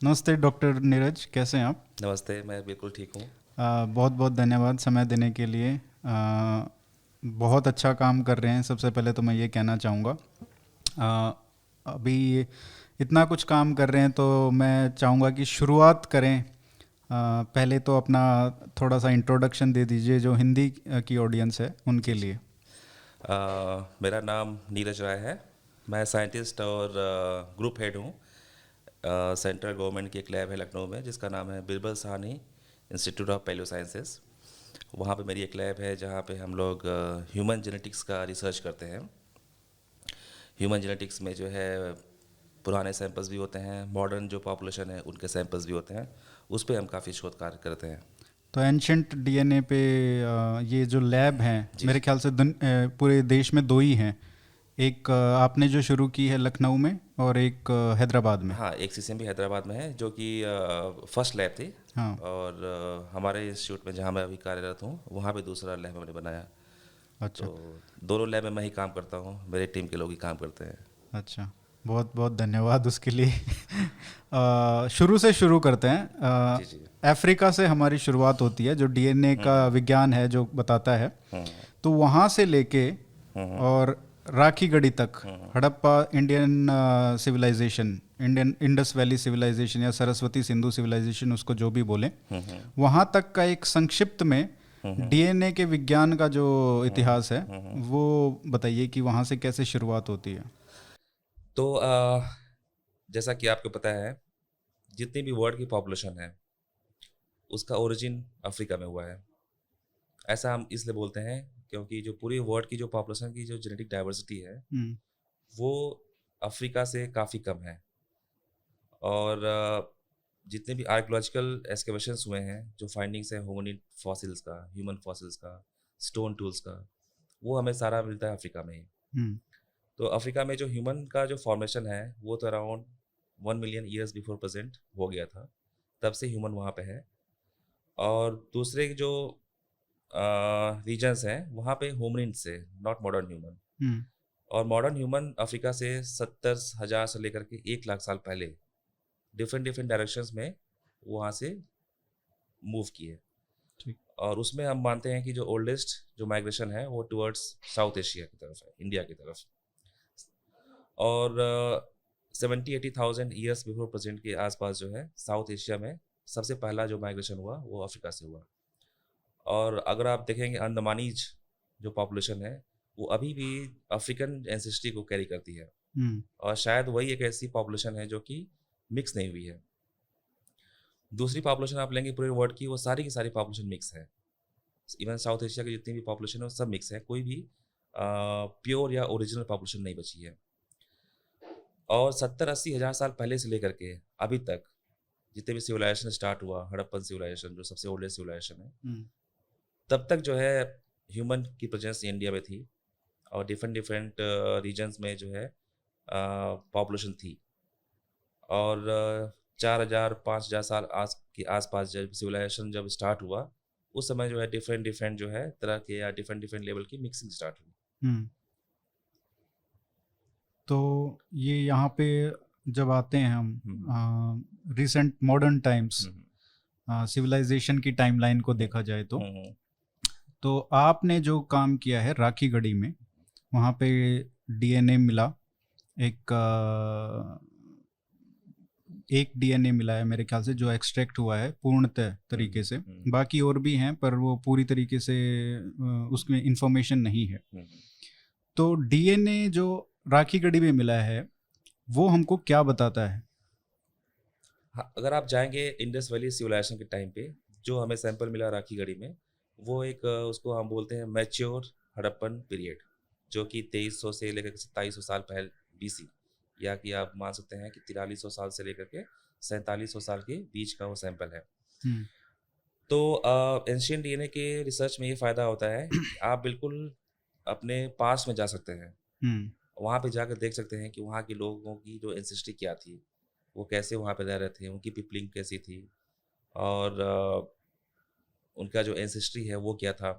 नमस्ते डॉक्टर नीरज, कैसे हैं आप? नमस्ते, मैं बिल्कुल ठीक हूँ। बहुत बहुत धन्यवाद समय देने के लिए। बहुत अच्छा काम कर रहे हैं, सबसे पहले तो मैं ये कहना चाहूँगा। अ, अभी इतना कुछ काम कर रहे हैं तो मैं चाहूँगा कि शुरुआत करें। पहले तो अपना थोड़ा सा इंट्रोडक्शन दे दीजिए जो हिंदी की ऑडियंस है उनके जी, जी। लिए। मेरा नाम नीरज राय है। मैं साइंटिस्ट और ग्रुप हेड हूँ। सेंट्रल गवर्नमेंट की एक लैब है लखनऊ में जिसका नाम है Birbal Sahni institute of palaeo sciences. वहाँ पे मेरी एक लैब है जहाँ पे हम लोग ह्यूमन जेनेटिक्स का रिसर्च करते हैं। ह्यूमन जेनेटिक्स में जो है पुराने सैंपल्स भी होते हैं, मॉडर्न जो पॉपुलेशन है उनके सैंपल्स भी होते हैं। उस पे हम काफ़ी शोध कार्य करते हैं। तो एंशंट डीएनए पे ये जो लैब हैं जी, मेरे जी। ख्याल से पूरे देश में दो ही हैं। एक आपने जो शुरू की है लखनऊ में और एक हैदराबाद में। हाँ, एक सीसीएमबी हैदराबाद में है जो कि फर्स्ट लैब थी। हाँ। और हमारे इंस्टीट्यूट में जहाँ मैं अभी कार्यरत हूँ वहाँ पे दूसरा लैब मैंने बनाया। अच्छा। तो दोनों लैब में मैं ही काम करता हूँ, मेरे टीम के लोग ही काम करते हैं। अच्छा, बहुत बहुत धन्यवाद उसके लिए। शुरू से शुरू करते हैं। जी, जी। अफ्रीका से हमारी शुरुआत होती है, जो डीएनए का हम्म, विज्ञान है जो बताता है। हम्म, तो वहाँ से लेके हम्म, और राखी गढ़ी तक, हम्म, Harappa Indian civilisation, Indian Indus valley civilisation या सरस्वती सिंधु सिविलाइजेशन, उसको जो भी बोलें, हम्म, वहाँ तक का एक संक्षिप्त में हम्म, डीएनए के विज्ञान का जो हम्म, इतिहास है हम्म। वो बताइए कि वहाँ से कैसे शुरुआत होती है। तो जैसा कि आपको पता है, जितनी भी वर्ल्ड की पॉपुलेशन है उसका ओरिजिन अफ्रीका में हुआ है। ऐसा हम इसलिए बोलते हैं क्योंकि जो पूरी वर्ल्ड की जो पॉपुलेशन की जो जेनेटिक डाइवर्सिटी है हम्म। वो अफ्रीका से काफ़ी कम है। और जितने भी आर्कियोलॉजिकल एक्सकेवेशंस हुए हैं, जो फाइंडिंग्स हैं होमिनिड फॉसिल्स का, ह्यूमन फॉसिल्स का, स्टोन टूल्स का, वो हमें सारा मिलता है अफ्रीका में ही। हम्म। तो अफ्रीका में जो ह्यूमन का जो फॉर्मेशन है वो तो around 1 million years before present हो गया था। तब से ह्यूमन वहाँ पे है। और दूसरे जो रीजन्स हैं वहाँ पे होमिनिड्स है, नॉट मॉडर्न ह्यूमन। हम्म। और मॉडर्न ह्यूमन अफ्रीका से 70,000 से लेकर के 1 लाख साल पहले डिफरेंट डिफरेंट डायरेक्शंस में वहाँ से मूव किए। ठीक। और उसमें हम मानते हैं कि जो ओल्डेस्ट जो माइग्रेशन है वो टुवर्ड्स साउथ एशिया की तरफ है, इंडिया की तरफ। और 70-80,000 ईयर्स बिफोर प्रेजेंट के आसपास जो है साउथ एशिया में सबसे पहला जो माइग्रेशन हुआ वो अफ्रीका से हुआ। और अगर आप देखेंगे अंडमानीज जो पॉपुलेशन है वो अभी भी अफ्रीकन एंसेस्ट्री को कैरी करती है। हम्म। और शायद वही एक ऐसी पॉपुलेशन है जो कि मिक्स नहीं हुई है। दूसरी पॉपुलेशन आप लेंगे पूरे वर्ल्ड की, वो सारी की सारी पॉपुलेशन मिक्स है। इवन साउथ एशिया की जितनी भी पॉपुलेशन है वो सब मिक्स है, कोई भी प्योर या ओरिजिनल पॉपुलेशन नहीं बची है। और 70-80 हज़ार साल पहले से लेकर के अभी तक जितने भी सिविलाइजेशन स्टार्ट हुआ, हड़प्पन सिविलाइजेशन जो सबसे ओल्डेस्ट सिविलाइजेशन है, हम्म। तब तक जो है ह्यूमन की प्रेजेंस इंडिया में थी। और डिफरेंट डिफरेंट रीजन्स में जो है पॉपुलेशन थी। और 4,000-5,000 साल के आसपास जब सिविलाइजेशन जब स्टार्ट हुआ उस समय जो है डिफरेंट डिफरेंट जो है तरह के या डिफरेंट डिफरेंट लेवल की मिक्सिंग स्टार्ट हुई। हम्म। तो ये यहाँ पे जब आते हैं हम्म, हम रिसेंट मॉडर्न टाइम्स, हम्म, सिविलाइजेशन की टाइमलाइन को हम्म, देखा जाए हम्म, तो आपने जो काम किया है राखी गढ़ी में, वहाँ पे डीएनए मिला। एक एक डीएनए मिला है मेरे ख्याल से जो एक्सट्रैक्ट हुआ है पूर्णतः तरीके हम्म, से। हम्म, बाकी और भी हैं पर वो पूरी तरीके से उसमें इंफॉर्मेशन नहीं है। हम्म। तो डीएनए जो राखी गढ़ी में मिला है वो हमको क्या बताता है? हाँ, अगर आप जाएंगे इंडस वैली सिविलाइजेशन के टाइम पे जो हमें सैंपल मिला राखी गढ़ी में, वो एक उसको हम बोलते हैं मैच्योर हड़प्पन पीरियड, जो कि 2300 से लेकर के 2700 साल पहले बीसी, या कि आप मान सकते हैं कि 4300 साल से लेकर के 4700 साल के बीच का वो सैंपल है। हम्म। तो एंशियंट डीएनए के रिसर्च में ये फ़ायदा होता है कि आप बिल्कुल अपने पास में जा सकते हैं। हम्म। वहाँ पे जाकर देख सकते हैं कि वहाँ के लोगों की जो एंसेस्ट्री क्या थी, वो कैसे वहाँ पे रह रहे थे, उनकी पीपलिंग कैसी थी, और उनका जो एंसेस्ट्री है वो क्या था।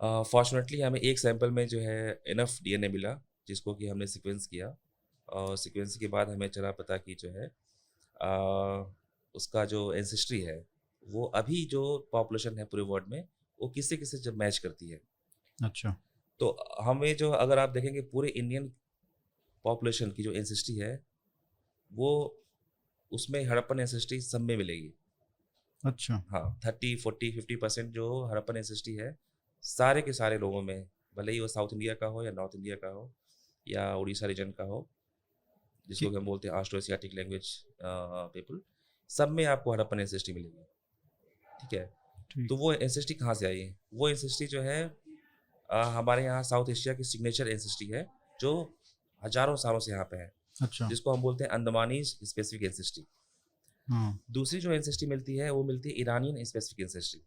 फॉर्चुनेटली हमें एक सैंपल में जो है इनफ डीएनए मिला जिसको कि हमने सीक्वेंस किया। और सीक्वेंस के बाद हमें चला पता कि जो है उसका जो एंसेस्ट्री है वो अभी जो पॉपुलेशन है पूरे वर्ल्ड में वो किससे किससे जब मैच करती है। अच्छा। तो हमें जो अगर आप देखेंगे पूरे इंडियन पॉपुलेशन की जो एंसेस्ट्री है वो उसमें हड़प्पन एंसेस्ट्री सब में मिलेगी। अच्छा। हाँ 30 40 50% जो हड़प्पन एंसेस्ट्री है सारे के सारे लोगों में, भले ही वो साउथ इंडिया का हो या नॉर्थ इंडिया का हो या उड़ीसा रीजन का हो, जिसको कि कि हम बोलते हैं ऑस्ट्रो एशियाटिक लैंग्वेज पीपल, सब में आपको हड़प्पन एंसेस्ट्री मिलेगी। ठीक है। ठीक। तो वो एंसेस्ट्री कहाँ से आई है? वो एंसेस्ट्री जो है हमारे यहाँ साउथ एशिया की सिग्नेचर एंसेस्ट्री है जो हजारों सालों से यहाँ पे है, अच्छा। जिसको हम बोलते हैं अंडमानीज स्पेसिफिक एंसेस्ट्री। हाँ। दूसरी जो एंसेस्ट्री मिलती है वो मिलती है ईरानियन स्पेसिफिक एंसेस्ट्री।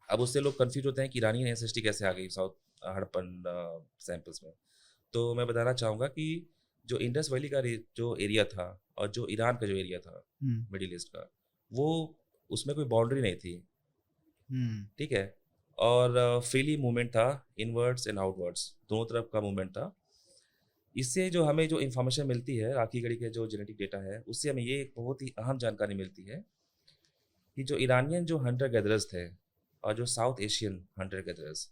अब उससे लोग कंफ्यूज होते हैं कि ईरानियन एंसेस्ट्री कैसे आ गई साउथ हड़प्पन सैंपल्स में। तो मैं बताना चाहूँगा कि जो इंडस वैली का जो एरिया था और जो ईरान का जो एरिया था हम्म। मिडिल ईस्ट का, वो उसमें कोई बाउंड्री नहीं थी। हम्म। ठीक है। और फ्रीली मूवमेंट था, इनवर्ड्स एंड आउटवर्ड्स दोनों तरफ का मूवमेंट था। इससे जो हमें जो इन्फॉर्मेशन मिलती है राखी गढ़ी के जो जेनेटिक डेटा है उससे हमें ये एक बहुत ही अहम जानकारी मिलती है कि जो ईरानियन जो हंटर गैदरर्स थे और जो साउथ एशियन हंटर गैदरर्स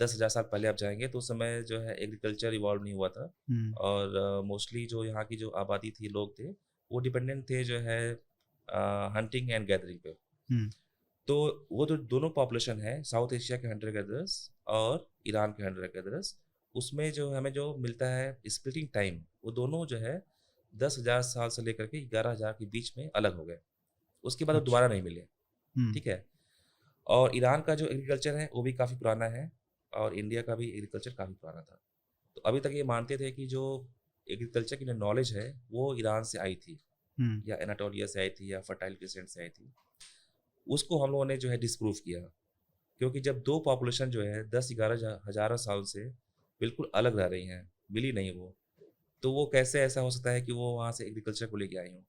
10,000 साल पहले आप जाएंगे तो उस समय जो है एग्रीकल्चर इवॉल्व नहीं हुआ था। हम्म। और मोस्टली जो यहाँ की जो आबादी थी, लोग थे, वो डिपेंडेंट थे जो है हंटिंग एंड गैदरिंग पे। हम्म। तो वो जो दोनों पॉपुलेशन है साउथ एशिया के हंटर गैदरर्स और ईरान के हंटर गैदरर्स, उसमें जो हमें जो मिलता है स्प्लिटिंग टाइम, वो दोनों जो है 10,000 साल से लेकर के 11,000 के बीच में अलग हो गए। उसके बाद वो अच्छा। दोबारा नहीं मिले। हम्म। ठीक है। और ईरान का जो एग्रीकल्चर है वो भी काफ़ी पुराना है और इंडिया का भी एग्रीकल्चर काफ़ी पुराना था। तो अभी तक ये मानते थे कि जो एग्रीकल्चर की जो नॉलेज है वो ईरान से आई थी हम्म। या एनाटोलिया से आई थी या फर्टाइल क्रिसेंट से आई थी। उसको हम लोगों ने जो है डिस्प्रूव किया, क्योंकि जब दो पॉपुलेशन जो है 10-11 हज़ार साल से बिल्कुल अलग रह रही हैं, मिली नहीं वो, तो वो कैसे ऐसा हो सकता है कि वो वहाँ से एग्रीकल्चर को लेके आई हों।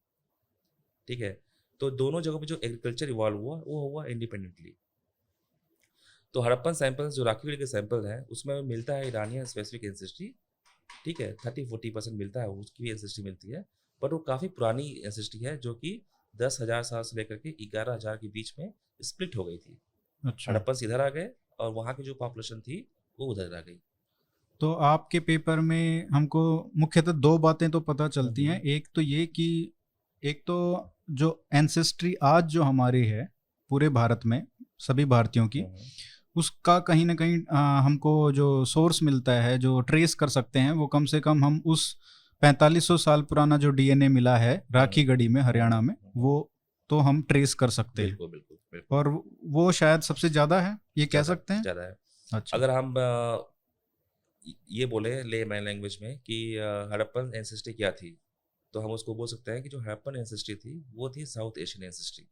ठीक है। तो दोनों जगहों पे जो एग्रीकल्चर इवॉल्व हुआ वो हुआ इंडिपेंडेंटली। तो हड़प्पन सैंपल्स जो राखी गढ़ी के सैंपल हैं उसमें मिलता है ईरानियन स्पेसिफिक एंसेस्ट्री। ठीक है। 30-40% मिलता है, उसकी भी एंसेस्ट्री मिलती है, बट वो काफ़ी पुरानी एंसेस्ट्री है जो कि 10,000 साल से लेकर के 11,000 के बीच में स्प्लिट हो गई थी। अच्छा। हड़प्पन इधर आ गए और वहाँ की जो पॉपुलेशन थी वो उधर आ गई। तो आपके पेपर में हमको मुख्यतः दो बातें तो पता चलती हैं। एक तो ये कि एक तो जो एंसेस्ट्री आज जो हमारी है पूरे भारत में सभी भारतीयों की, उसका कहीं ना कहीं हमको जो सोर्स मिलता है, जो ट्रेस कर सकते हैं, वो कम से कम हम उस 4500 साल पुराना जो डीएनए मिला है राखी गढ़ी में हरियाणा में, वो तो हम ट्रेस कर सकते हैं। बिल्कुल बिल्कुल बिल्कुल। और वो शायद सबसे ज़्यादा है, ये कह सकते हैं। ज़्यादा है। अच्छा। अगर हम ये बोले ले मैन लैंग्वेज में कि हड़प्पन एंसेस्ट्री क्या थी, तो हम उसको बोल सकते हैं कि जो हड़प्पन एंसेस्ट्री थी वो थी साउथ एशियन एंसेस्ट्री।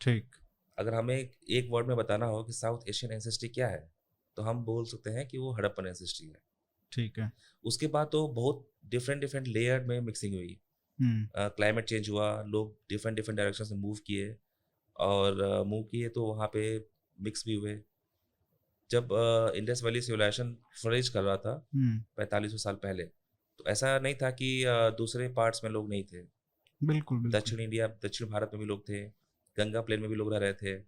ठीक। अगर हमें एक वर्ड में बताना हो कि साउथ एशियन एंसेस्ट्री क्या है, तो हम बोल सकते हैं कि वो हड़प्पन एंसेस्ट्री है। ठीक है। उसके बाद तो बहुत डिफरेंट डिफरेंट लेयर में मिक्सिंग हुई, क्लाइमेट चेंज हुआ, लोग डिफरेंट डिफरेंट डायरेक्शन से मूव किए और मूव किए तो वहाँ पे मिक्स भी हुए। जब इंडस वैली सिविलाइजेशन फ्लरिश कर रहा था 4500 साल पहले, तो ऐसा नहीं था कि दूसरे पार्ट्स में लोग नहीं थे। बिल्कुल बिल्कुल। दक्षिण इंडिया, दक्षिण भारत में भी लोग थे, गंगा प्लेन में भी लोग रह रहे थे।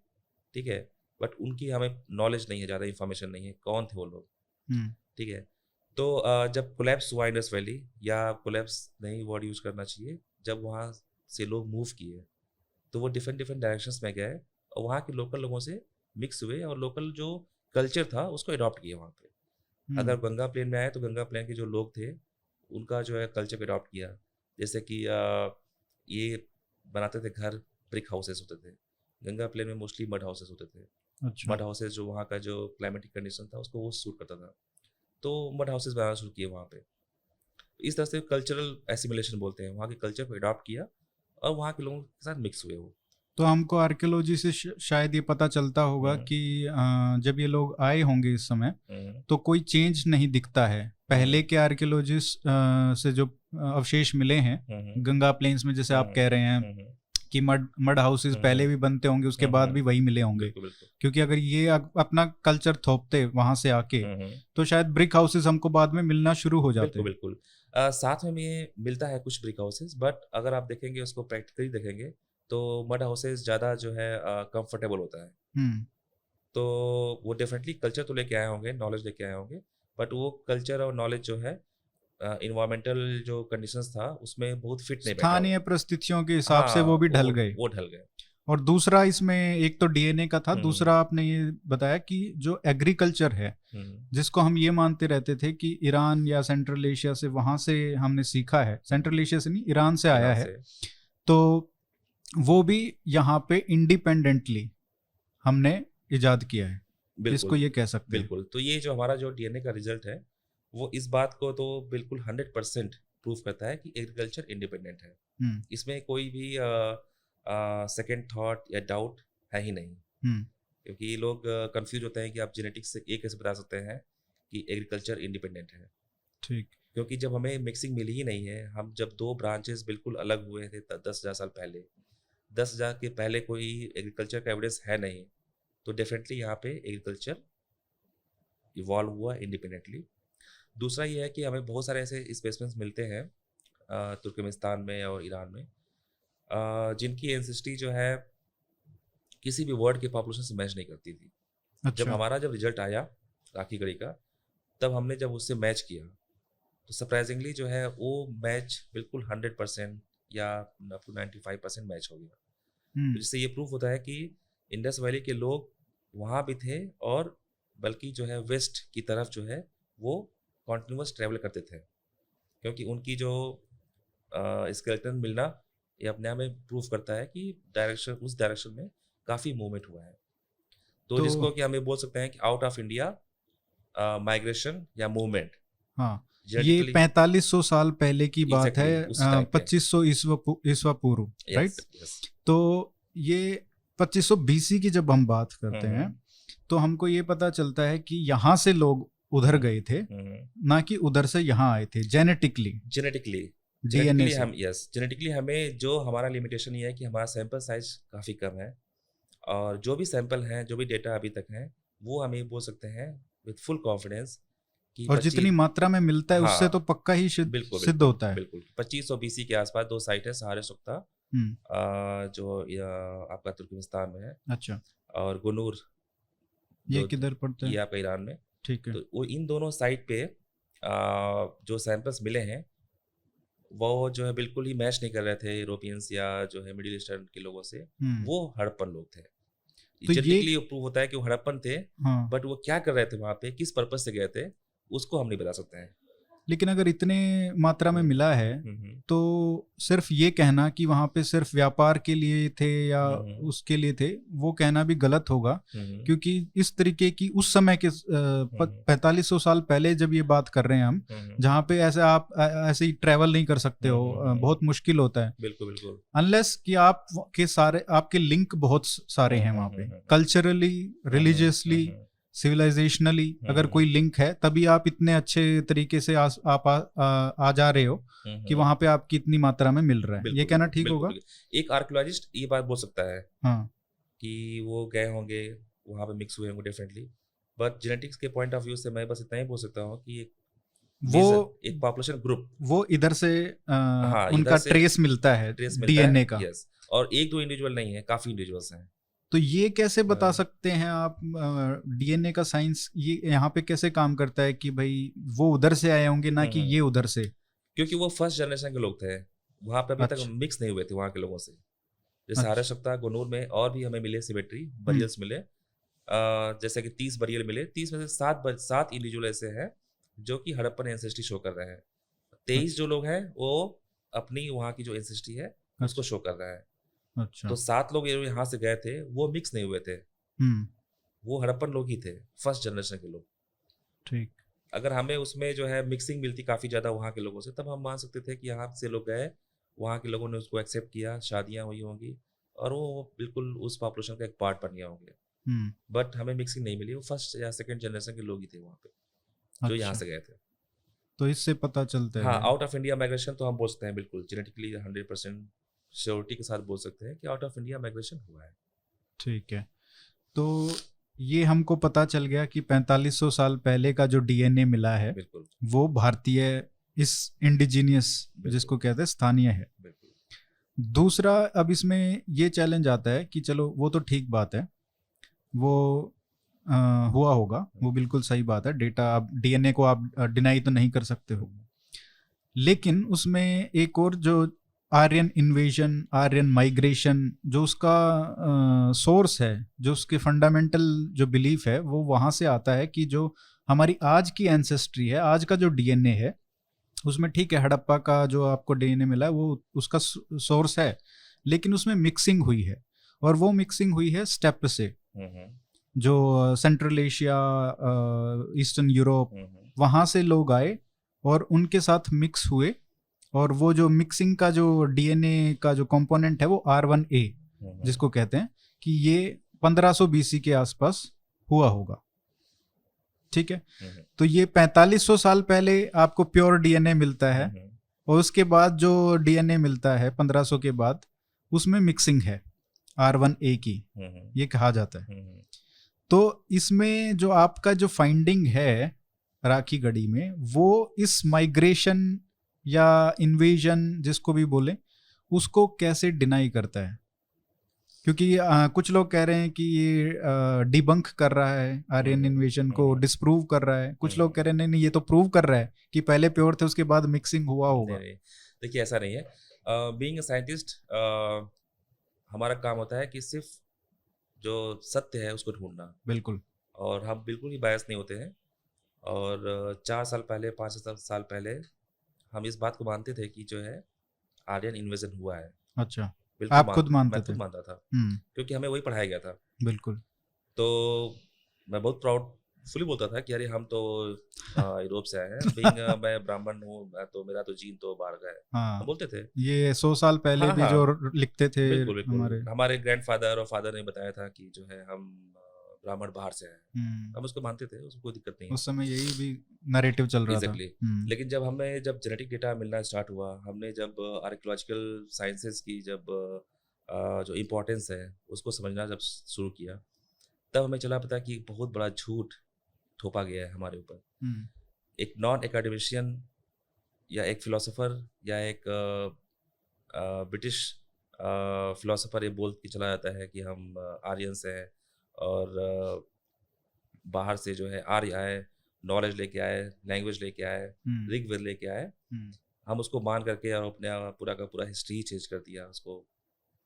ठीक है। बट उनकी हमें नॉलेज नहीं है, ज़्यादा इन्फॉर्मेशन नहीं है कौन थे वो लोग। ठीक है। तो जब कोलैप्स हुआ इंडस वैली, या कोलैप्स नहीं वर्ड यूज करना चाहिए, जब वहाँ से लोग मूव किए तो वो डिफरेंट डिफरेंट डायरेक्शंस में गए और वहाँ के लोकल लोगों से मिक्स हुए और लोकल जो कल्चर था उसको अडॉप्ट किया वहाँ पे। अगर गंगा प्लेन में आए तो गंगा प्लेन के जो लोग थे उनका जो है कल्चर को अडॉप्ट किया। जैसे कि ये बनाते थे घर, ब्रिक हाउसेस होते थे। गंगा प्लेन में मोस्टली मड हाउसेस होते थे। अच्छा। मड हाउसेस जो वहाँ का जो क्लाइमेटिक कंडीशन था उसको वो सूट करता था, तो मड हाउसेस बनाना शुरू किए वहाँ पे। इस तरह से कल्चरल एसिमिलेशन बोलते हैं, वहाँ के कल्चर को अडॉप्ट किया और वहाँ के लोगों के साथ मिक्स हुए वो। तो हमको आर्कियोलॉजी से शायद ये पता चलता होगा कि जब ये लोग आए होंगे इस समय तो कोई चेंज नहीं दिखता है। पहले के आर्कियोलॉजिस्ट से जो अवशेष मिले हैं गंगा प्लेन्स में, जैसे आप कह रहे हैं कि मड हाउसेस पहले भी बनते होंगे, उसके बाद भी वही मिले होंगे। क्योंकि अगर ये अपना कल्चर थोपते वहां से आके तो शायद ब्रिक हाउसेस हमको बाद में मिलना शुरू हो जाते। बिल्कुल। साथ में ये मिलता है कुछ ब्रिक हाउसेस, बट अगर आप देखेंगे उसको प्रैक्टिकली देखेंगे तो मड हाउसेस ज़्यादा जो है कंफर्टेबल होता है। हम्म। तो वो डेफिनेटली कल्चर तो लेके आए होंगे, नॉलेज लेके आए होंगे, बट वो कल्चर और नॉलेज जो है इन्वायरमेंटल जो कंडीशंस था उसमें बहुत फिट नहीं बैठा स्थानीय वो। परिस्थितियों के हिसाब से हाँ, वो भी ढल गए। वो ढल गए। और दूसरा इसमें एक तो डीएनए का था, हम्म। दूसरा आपने ये बताया कि जो एग्रीकल्चर है, हम्म। जिसको हम ये मानते रहते थे कि ईरान या सेंट्रल एशिया से, वहां से हमने सीखा है, सेंट्रल एशिया से नहीं, ईरान से आया ईरान है, से। तो वो भी यहाँ पे इंडिपेंडेंटली हमने इजाद किया है, इसको बिल्कुल, ये कह सकते हैं। बिल्कुल। तो ये जो हमारा जो डीएनए का रिजल्ट है, वो इस बात को तो बिल्कुल 100% प्रूव करता है कि एग्रीकल्चर इंडिपेंडेंट है। हम्म। इसमें कोई भी सेकंड थॉट या डाउट है ही नहीं। हम्म। क्योंकि ये लोग कंफ्यूज होते हैं कि आप जेनेटिक्स से ये कैसे बता सकते हैं कि एग्रीकल्चर इंडिपेंडेंट है। ठीक। क्योंकि जब हमें मिक्सिंग मिली ही नहीं है, हम जब 2 ब्रांचेस बिल्कुल अलग हुए थे 10,000 साल पहले, 10,000 के पहले कोई एग्रीकल्चर का एविडेंस है नहीं, तो डेफिनेटली यहाँ पे एग्रीकल्चर इवॉल्व हुआ इंडिपेंडेंटली। दूसरा ये है कि हमें बहुत सारे ऐसे स्पेसिमेंस मिलते हैं तुर्कमेनिस्तान में और ईरान में, जिनकी एंसेस्ट्री जो है किसी भी वर्ड के पॉपुलेशन से मैच नहीं करती थी। जब अच्छा। हमारा जब रिजल्ट आया राखी गढ़ी का, तब हमने जब उससे मैच किया तो सरप्राइजिंगली जो है वो मैच बिल्कुल 100% या अप टू 95% मैच हो गया। तो हम्म। जिससे ये प्रूफ होता है कि इंडस वैली के लोग वहाँ भी थे, और बल्कि जो है वेस्ट की तरफ जो है वो कॉन्टिन्यूस ट्रैवल करते थे, क्योंकि उनकी जो स्केलेटन मिलना ये अपने आप में प्रूफ करता है कि डायरेक्शन, उस डायरेक्शन में काफ़ी मूवमेंट हुआ है। तो तो जिसको कि हमें बोल सकते हैं कि आउट ऑफ इंडिया माइग्रेशन या मूवमेंट हाँ, ये जेनेटिकली। 4500 साल पहले की बात है, एग्जैक्टली उस टाइम पे। 2500 ईस्वा पूर्व, राइट? Yes, yes. तो ये 2500 बीसी की जब हम बात करते हैं, तो हमको ये पता चलता है कि यहाँ से लोग उधर गए थे, ना कि उधर से यहाँ आए थे, जेनेटिकली, जेनेटिकली डीएनए जेनेटिकली से। हम, यस, जेनेटिकली हमें जो हमारा लिमिटेशन ये है कि हमारा सैंपल साइज काफ़ी कम है, और जो भी सैंपल हैं, जो भी डेटा अभी तक हैं, वो हम ये बोल सकते हैं विथ फुल कॉन्फिडेंस कि और जितनी 25। मात्रा में मिलता है उससे तो हाँ, पक्का ही बिल्कुल, सिद्ध बिल्कुल, होता है। बिल्कुल। 2500 बीसी के आसपास 2 साइट है, सहारे सुख्ता, हम्म। जो आपका तुर्कमेनिस्तान में है, अच्छा, और गुनूर, ये जो किधर पड़ता ये है? आपका ईरान में। ठीक है। तो वो इन दोनों साइट पे जो सैंपल्स मिले हैं, वो जो है बिल्कुल ही मैच नहीं कर रहे थे यूरोपियंस या जो है मिडिल ईस्टर्न के लोगों से। हम्म। वो हड़प्पन लोग थे। तो ये, जेनेटिकली प्रूव होता है कि वो हड़प्पन थे, हाँ, बट वो क्या कर रहे थे वहाँ पे, किस पर्पज से गए थे, उसको हम नहीं बता सकते हैं। लेकिन अगर इतने मात्रा में मिला है, हम्म। तो सिर्फ ये कहना कि वहां पे सिर्फ व्यापार के लिए थे या हम्म। उसके लिए थे, वो कहना भी गलत होगा। हम्म। क्योंकि इस तरीके की उस समय के 4500 साल पहले जब ये बात कर रहे हैं हम, जहाँ पे ऐसे आप ऐसे ही ट्रैवल नहीं कर सकते हो, बहुत मुश्किल होता है, बिल्कुल, बिल्कुल। अनलेस कि आप के सारे आपके लिंक बहुत सारे हैं वहाँ पे, कल्चरली, रिलीजियसली, सिविलाइजेशनली अगर कोई लिंक है, तभी आप इतने अच्छे तरीके से आप आ जा रहे हो कि वहां पे आपकी इतनी मात्रा में मिल रहा है। ये कहना ठीक होगा? एक आर्कियोलॉजिस्ट ये बात बोल सकता है, हाँ, कि वो गए होंगे वहाँ पे, मिक्स हुए होंगे डेफिनेटली, बट जेनेटिक्स के पॉइंट ऑफ व्यू से मैं बस इतना ही बोल सकता हूँ कि एक पॉपुलेशन ग्रुप, वो इधर से हाँ, उनका ट्रेस मिलता है, डीएनए का। यस, और एक दो इंडिविजुअल नहीं है, काफी इंडिविजुअल्स हैं। तो ये कैसे बता सकते हैं आप, डीएनए का साइंस ये यहाँ पे कैसे काम करता है कि भाई वो उधर से आए होंगे, ना कि ये उधर से? क्योंकि वो फर्स्ट जनरेशन के लोग थे, वहाँ पे अभी तक मिक्स नहीं हुए थे वहाँ के लोगों से। जैसे हारे सप्ताह गुनूर में और भी हमें मिले सिमेट्री बरियल्स मिले, जैसे कि 30 बरियल मिले, 30 में से 7 इंडिविजुअल ऐसे हैं जो कि हड़प्पन एंसेस्ट्री शो कर रहे हैं। 23 जो लोग हैं वो अपनी वहाँ की जो एंसेस्ट्री है उसको शो कर रहा है। अच्छा। तो 7 लोग यहाँ से गए थे, वो मिक्स नहीं हुए थे, वो हड़प्पन लोग ही थे, फर्स्ट जनरेशन के लोग। ठीक। अगर हमें उसमें जो है मिक्सिंग मिलती काफ़ी ज़्यादा वहाँ के लोगों से, तब हम मान सकते थे कि यहाँ से लोग गए, वहाँ के लोगों ने उसको एक्सेप्ट किया, शादियाँ हुई होंगी, और वो बिल्कुल उस पॉपुलेशन का एक पार्ट बन गया होंगे। बट हमें मिक्सिंग नहीं मिली, वो फर्स्ट या सेकंड जनरेशन के लोग ही थे वहाँ पे, जो यहाँ से गए थे। तो इससे पता चलता है, हाँ, आउट ऑफ इंडिया माइग्रेशन तो हम बोल सकते हैं बिल्कुल जेनेटिकली 100% श्योरिटी के साथ बोल सकते हैं कि आउट ऑफ इंडिया माइग्रेशन हुआ है। ठीक है। तो ये हमको पता चल गया कि 4500 साल पहले का जो डीएनए मिला है, बिल्कुल, वो भारतीय इस इंडिजीनियस बिल्कुल। जिसको कहते हैं स्थानीय है। बिल्कुल। दूसरा, अब इसमें ये चैलेंज आता है कि चलो वो तो ठीक बात है, वो अ, हुआ होगा, वो बिल्कुल सही बात है, डेटा आप डीएनए को आप डिनाई तो नहीं कर सकते हो, लेकिन उसमें एक और जो आर्यन इन्वेजन, आर्यन माइग्रेशन, जो उसका सोर्स है, जो उसके फंडामेंटल जो बिलीफ है, वो वहाँ से आता है कि जो हमारी आज की एंसेस्ट्री है, आज का जो डीएनए है, उसमें ठीक है हड़प्पा का जो आपको डीएनए मिला है वो उसका सोर्स है, लेकिन उसमें मिक्सिंग हुई है, और वो मिक्सिंग हुई है स्टेप से, हम्म। जो सेंट्रल एशिया, ईस्टर्न यूरोप, हम्म। वहाँ से लोग आए और उनके साथ मिक्स हुए, और वो जो मिक्सिंग का जो डीएनए का जो कंपोनेंट है वो R1A हम्म। जिसको कहते हैं, कि ये 1500 बीसी के आसपास हुआ होगा। ठीक है, हम्म। तो ये 4500 साल पहले आपको प्योर डीएनए मिलता है, हम्म। और उसके बाद जो डीएनए मिलता है 1500 के बाद, उसमें मिक्सिंग है R1A की, हम्म। ये कहा जाता है। हम्म। तो इसमें जो आपका जो फाइंडिंग है राखी गढ़ी में, वो इस माइग्रेशन या इन्वेजन जिसको भी बोले, उसको कैसे डिनाई करता है? क्योंकि कुछ लोग कह रहे हैं कि ये डिबंक कर रहा है, आर्यन इन्वेजन को डिस्प्रूव कर रहा है, कुछ लोग कह रहे हैं नहीं नहीं ये तो प्रूव कर रहा है कि पहले प्योर थे उसके बाद मिक्सिंग हुआ नहीं होगा। नहीं, देखिए ऐसा नहीं है। बीइंग अ साइंटिस्ट हमारा काम होता है कि सिर्फ जो सत्य है उसको ढूंढना, बिल्कुल। और हम बिल्कुल ही बायस नहीं होते हैं। और 4 साल पहले, 5 साल पहले हम इस बात को मानते थे कि जो है आर्यन इन्वेजन हुआ है। अच्छा, बिल्कुल आप खुद मानते मैं थे? खुद मानता था, हम्म। क्योंकि हमें वही पढ़ाया गया था। बिल्कुल। तो मैं बहुत प्राउडफुली बोलता था कि अरे हम तो यूरोप से आए हैं, बीइंग मैं ब्राह्मण हूँ, मैं तो मेरा तो जीन तो बाहर का है, हम हाँ, बोलते थे। ये 100 साल पहले हाँ भी हाँ, जो लिखते थे बिल्कुल बिल्कुल। हमारे। हमारे ग्रैंडफादर और फादर ने बताया था कि जो है हम ब्राह्मण बाहर से हैं। हम्म। हम उसको मानते थे, उसको कोई दिक्कत नहीं है। उस समय यही भी नैरेटिव चल रहा था। एग्जैक्टली। लेकिन जब जेनेटिक डेटा मिलना स्टार्ट हुआ, हमने जब आर्कियोलॉजिकल साइंसेस की जब जो इम्पोर्टेंस है उसको समझना जब शुरू किया, तब हमें चला पता कि एक बहुत बड़ा झूठ थोपा गया है हमारे ऊपर। हम्म। एक नॉन एकेडमिशियन या एक फिलोसोफर या एक ब्रिटिश फिलोसोफर ये बोल के चला जाता है कि हम आर्यंस हैं, और बाहर से जो है आर्य आए, नॉलेज लेके आए, लैंग्वेज लेके आए, हम्म। ऋग्वेद लेके आए। हम्म। हम उसको मान करके और अपने पूरा का पूरा हिस्ट्री ही चेंज कर दिया उसको।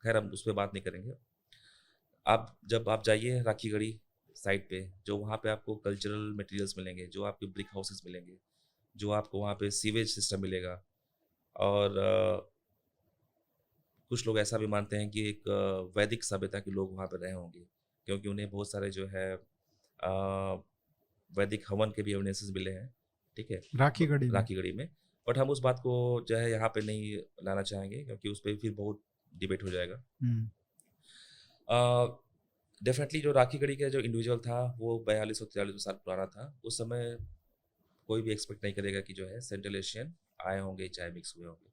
खैर हम उस पर बात नहीं करेंगे। जब आप जाइए राखी गढ़ी साइट पे, जो वहाँ पे आपको कल्चरल मटेरियल्स मिलेंगे, जो आपके ब्रिक हाउसेस मिलेंगे, जो आपको वहाँ पे सीवेज सिस्टम मिलेगा, और कुछ लोग ऐसा भी मानते हैं कि एक वैदिक सभ्यता के लोग वहाँ पे रहे होंगे, क्योंकि उन्हें बहुत सारे जो है वैदिक हवन के भी एविडेंसेस मिले हैं। ठीक है, राखी गढ़ी में। राखी गढ़ी में। बट हम उस बात को जो है यहाँ पे नहीं लाना चाहेंगे, क्योंकि उस पर फिर बहुत डिबेट हो जाएगा। हम्म। डेफिनेटली जो राखी गढ़ी का जो इंडिविजुअल था वो 4243 साल पुराना था। उस समय कोई भी एक्सपेक्ट नहीं करेगा कि जो है सेंट्रल एशियन आए होंगे, चाहे मिक्स हुए होंगे।